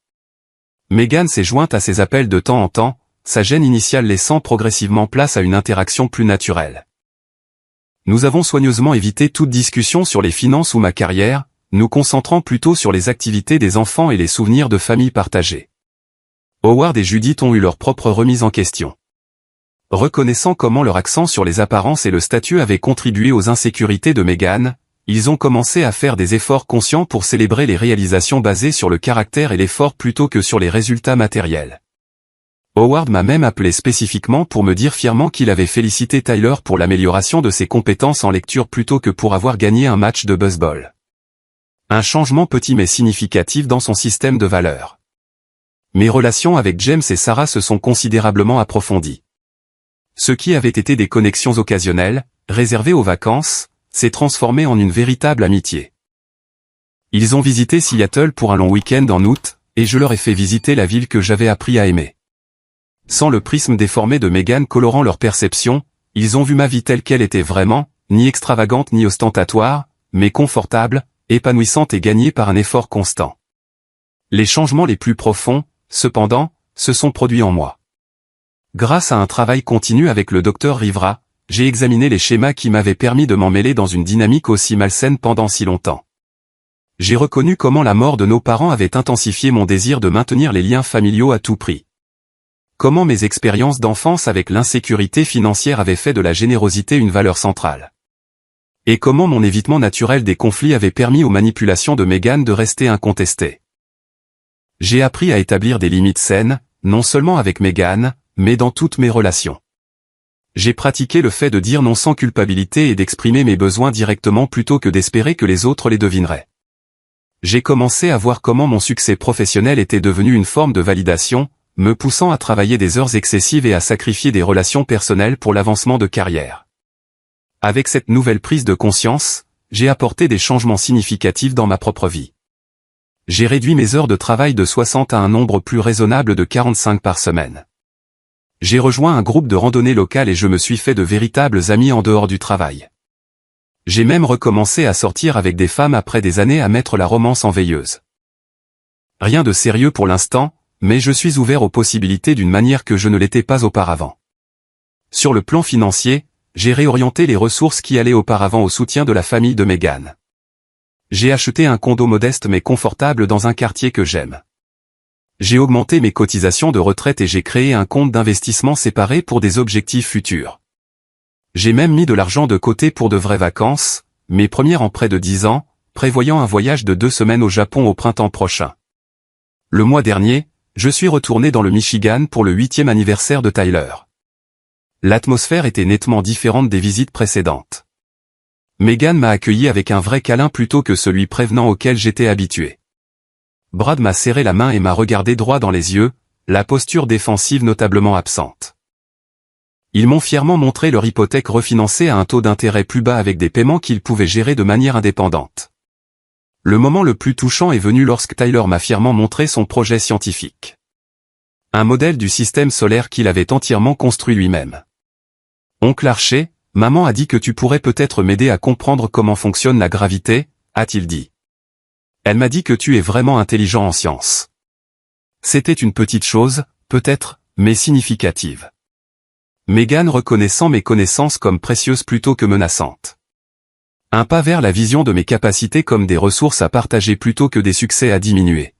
Meghan s'est jointe à ces appels de temps en temps, sa gêne initiale laissant progressivement place à une interaction plus naturelle. Nous avons soigneusement évité toute discussion sur les finances ou ma carrière, nous concentrant plutôt sur les activités des enfants et les souvenirs de famille partagés. Howard et Judith ont eu leur propre remise en question. Reconnaissant comment leur accent sur les apparences et le statut avaient contribué aux insécurités de Meghan, ils ont commencé à faire des efforts conscients pour célébrer les réalisations basées sur le caractère et l'effort plutôt que sur les résultats matériels. Howard m'a même appelé spécifiquement pour me dire fièrement qu'il avait félicité Tyler pour l'amélioration de ses compétences en lecture plutôt que pour avoir gagné un match de baseball. Un changement petit mais significatif dans son système de valeurs. Mes relations avec James et Sarah se sont considérablement approfondies. Ce qui avait été des connexions occasionnelles, réservées aux vacances, s'est transformé en une véritable amitié. Ils ont visité Seattle pour un long week-end en août, et je leur ai fait visiter la ville que j'avais appris à aimer. Sans le prisme déformé de Meghan colorant leur perception, ils ont vu ma vie telle qu'elle était vraiment, ni extravagante ni ostentatoire, mais confortable, épanouissante et gagnée par un effort constant. Les changements les plus profonds, cependant, se sont produits en moi. Grâce à un travail continu avec le docteur Rivera, j'ai examiné les schémas qui m'avaient permis de m'en mêler dans une dynamique aussi malsaine pendant si longtemps. J'ai reconnu comment la mort de nos parents avait intensifié mon désir de maintenir les liens familiaux à tout prix. Comment mes expériences d'enfance avec l'insécurité financière avaient fait de la générosité une valeur centrale. Et comment mon évitement naturel des conflits avait permis aux manipulations de Meghan de rester incontestées. J'ai appris à établir des limites saines, non seulement avec Meghan, mais dans toutes mes relations. J'ai pratiqué le fait de dire non sans culpabilité et d'exprimer mes besoins directement plutôt que d'espérer que les autres les devineraient. J'ai commencé à voir comment mon succès professionnel était devenu une forme de validation, me poussant à travailler des heures excessives et à sacrifier des relations personnelles pour l'avancement de carrière. Avec cette nouvelle prise de conscience, j'ai apporté des changements significatifs dans ma propre vie. J'ai réduit mes heures de travail de 60 à un nombre plus raisonnable de 45 par semaine. J'ai rejoint un groupe de randonnée locale et je me suis fait de véritables amis en dehors du travail. J'ai même recommencé à sortir avec des femmes après des années à mettre la romance en veilleuse. Rien de sérieux pour l'instant, mais je suis ouvert aux possibilités d'une manière que je ne l'étais pas auparavant. Sur le plan financier, j'ai réorienté les ressources qui allaient auparavant au soutien de la famille de Meghan. J'ai acheté un condo modeste mais confortable dans un quartier que j'aime. J'ai augmenté mes cotisations de retraite et j'ai créé un compte d'investissement séparé pour des objectifs futurs. J'ai même mis de l'argent de côté pour de vraies vacances, mes premières en près de 10 ans, prévoyant un voyage de 2 semaines au Japon au printemps prochain. Le mois dernier, je suis retourné dans le Michigan pour le 8e anniversaire de Tyler. L'atmosphère était nettement différente des visites précédentes. Meghan m'a accueilli avec un vrai câlin plutôt que celui prévenant auquel j'étais habitué. Brad m'a serré la main et m'a regardé droit dans les yeux, la posture défensive notablement absente. Ils m'ont fièrement montré leur hypothèque refinancée à un taux d'intérêt plus bas avec des paiements qu'ils pouvaient gérer de manière indépendante. Le moment le plus touchant est venu lorsque Tyler m'a fièrement montré son projet scientifique. Un modèle du système solaire qu'il avait entièrement construit lui-même. Oncle Archer, maman a dit que tu pourrais peut-être m'aider à comprendre comment fonctionne la gravité, a-t-il dit. Elle m'a dit que tu es vraiment intelligent en sciences. C'était une petite chose, peut-être, mais significative. Meghan reconnaissant mes connaissances comme précieuses plutôt que menaçantes. Un pas vers la vision de mes capacités comme des ressources à partager plutôt que des succès à diminuer.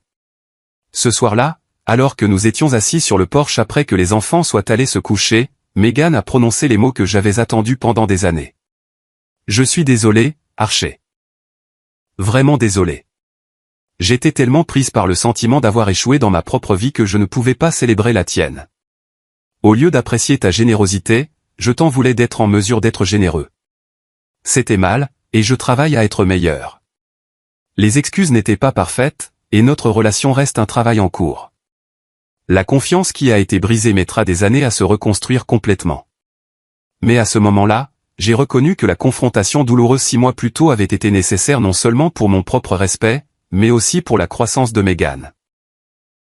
Ce soir-là, alors que nous étions assis sur le porche après que les enfants soient allés se coucher, Meghan a prononcé les mots que j'avais attendus pendant des années. Je suis désolé, Archer. Vraiment désolé. J'étais tellement prise par le sentiment d'avoir échoué dans ma propre vie que je ne pouvais pas célébrer la tienne. Au lieu d'apprécier ta générosité, je t'en voulais d'être en mesure d'être généreux. C'était mal, et je travaille à être meilleur. Les excuses n'étaient pas parfaites, et notre relation reste un travail en cours. La confiance qui a été brisée mettra des années à se reconstruire complètement. Mais à ce moment-là, j'ai reconnu que la confrontation douloureuse 6 mois plus tôt avait été nécessaire non seulement pour mon propre respect, mais aussi pour la croissance de Meghan.